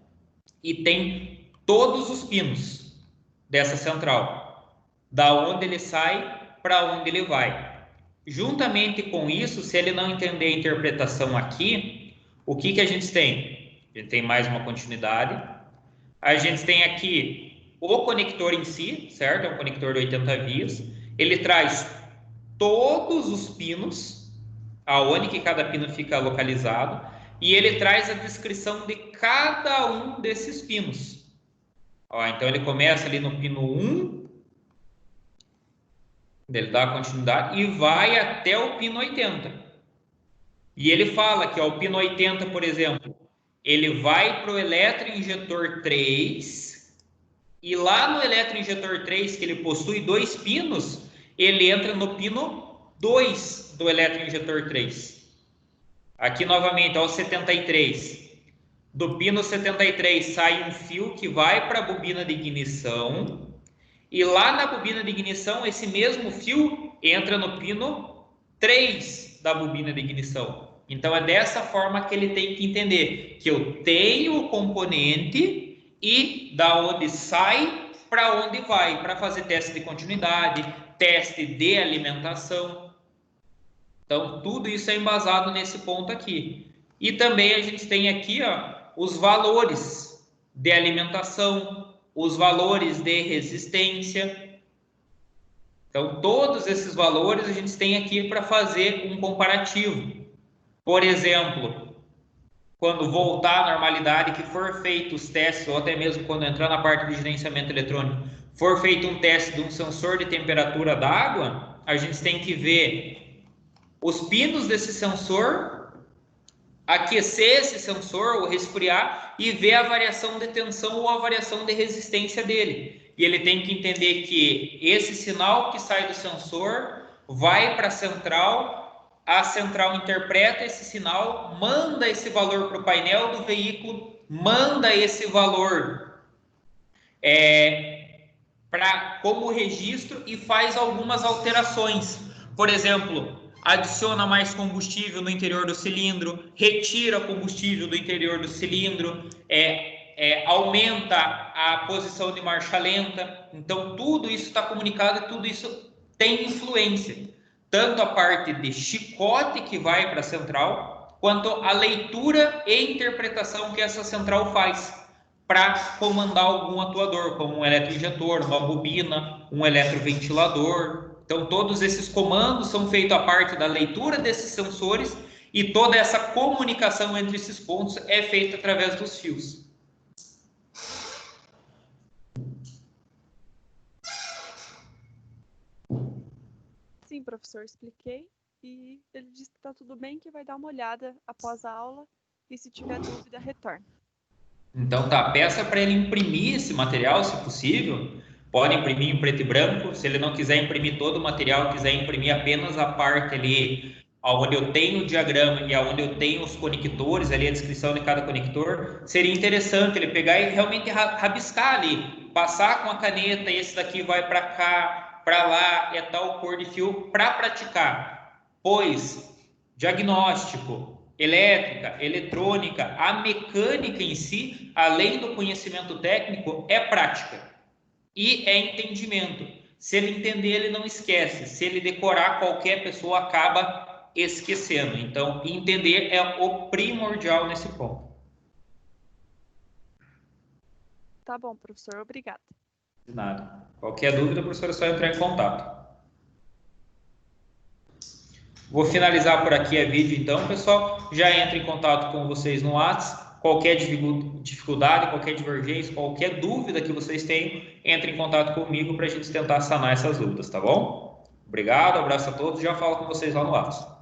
e tem todos os pinos dessa central, da onde ele sai para onde ele vai. Juntamente com isso, se ele não entender a interpretação aqui, o que a gente tem? A gente tem mais uma continuidade. A gente tem aqui o conector em si, certo? É um conector de 80 vias. Ele traz todos os pinos, aonde que cada pino fica localizado, e ele traz a descrição de cada um desses pinos. Então ele começa ali no pino 1, ele dá a continuidade e vai até o pino 80. E ele fala que o pino 80, por exemplo, ele vai para o eletroinjetor 3 e lá no eletroinjetor 3, que ele possui 2 pinos, ele entra no pino 2 do eletroinjetor 3. Aqui novamente, o 73. Do pino 73 sai um fio que vai para a bobina de ignição. E lá na bobina de ignição, esse mesmo fio entra no pino 3 da bobina de ignição. Então, é dessa forma que ele tem que entender que eu tenho o componente e da onde sai para onde vai, para fazer teste de continuidade, teste de alimentação. Então, tudo isso é embasado nesse ponto aqui. E também a gente tem aqui os valores de alimentação, os valores de resistência. Então, todos esses valores a gente tem aqui para fazer um comparativo. Por exemplo, quando voltar à normalidade, que for feito os testes, ou até mesmo quando entrar na parte de gerenciamento eletrônico, for feito um teste de um sensor de temperatura da água, a gente tem que ver os pinos desse sensor, aquecer esse sensor ou resfriar e ver a variação de tensão ou a variação de resistência dele. E ele tem que entender que esse sinal que sai do sensor vai para a central interpreta esse sinal, manda esse valor para o painel do veículo, manda esse valor como registro e faz algumas alterações. Por exemplo, adiciona mais combustível no interior do cilindro, retira combustível do interior do cilindro, aumenta a posição de marcha lenta. Então, tudo isso está comunicado e tudo isso tem influência. Tanto a parte de chicote que vai para a central, quanto a leitura e interpretação que essa central faz para comandar algum atuador, como um eletroinjetor, uma bobina, um eletroventilador. Então, todos esses comandos são feitos a parte da leitura desses sensores e toda essa comunicação entre esses pontos é feita através dos fios. Sim, professor, expliquei e ele disse que está tudo bem, que vai dar uma olhada após a aula e se tiver dúvida, retorna. Então tá, peça para ele imprimir esse material, se possível. Pode imprimir em preto e branco. Se ele não quiser imprimir todo o material, quiser imprimir apenas a parte ali onde eu tenho o diagrama e onde eu tenho os conectores, ali a descrição de cada conector, seria interessante ele pegar e realmente rabiscar ali, passar com a caneta, esse daqui vai para cá, para lá, é tal cor de fio, para praticar. Pois, diagnóstico, elétrica, eletrônica, a mecânica em si, além do conhecimento técnico, é prática e é entendimento. Se ele entender, ele não esquece. Se ele decorar, qualquer pessoa acaba esquecendo. Então, entender é o primordial nesse ponto. Tá bom, professor. Obrigada. De nada. Qualquer dúvida, professor, é só entrar em contato. Vou finalizar por aqui a vídeo, então, pessoal. Já entro em contato com vocês no WhatsApp. Qualquer dificuldade, qualquer divergência, qualquer dúvida que vocês tenham, entre em contato comigo para a gente tentar sanar essas dúvidas, tá bom? Obrigado, abraço a todos. Já falo com vocês lá no WhatsApp.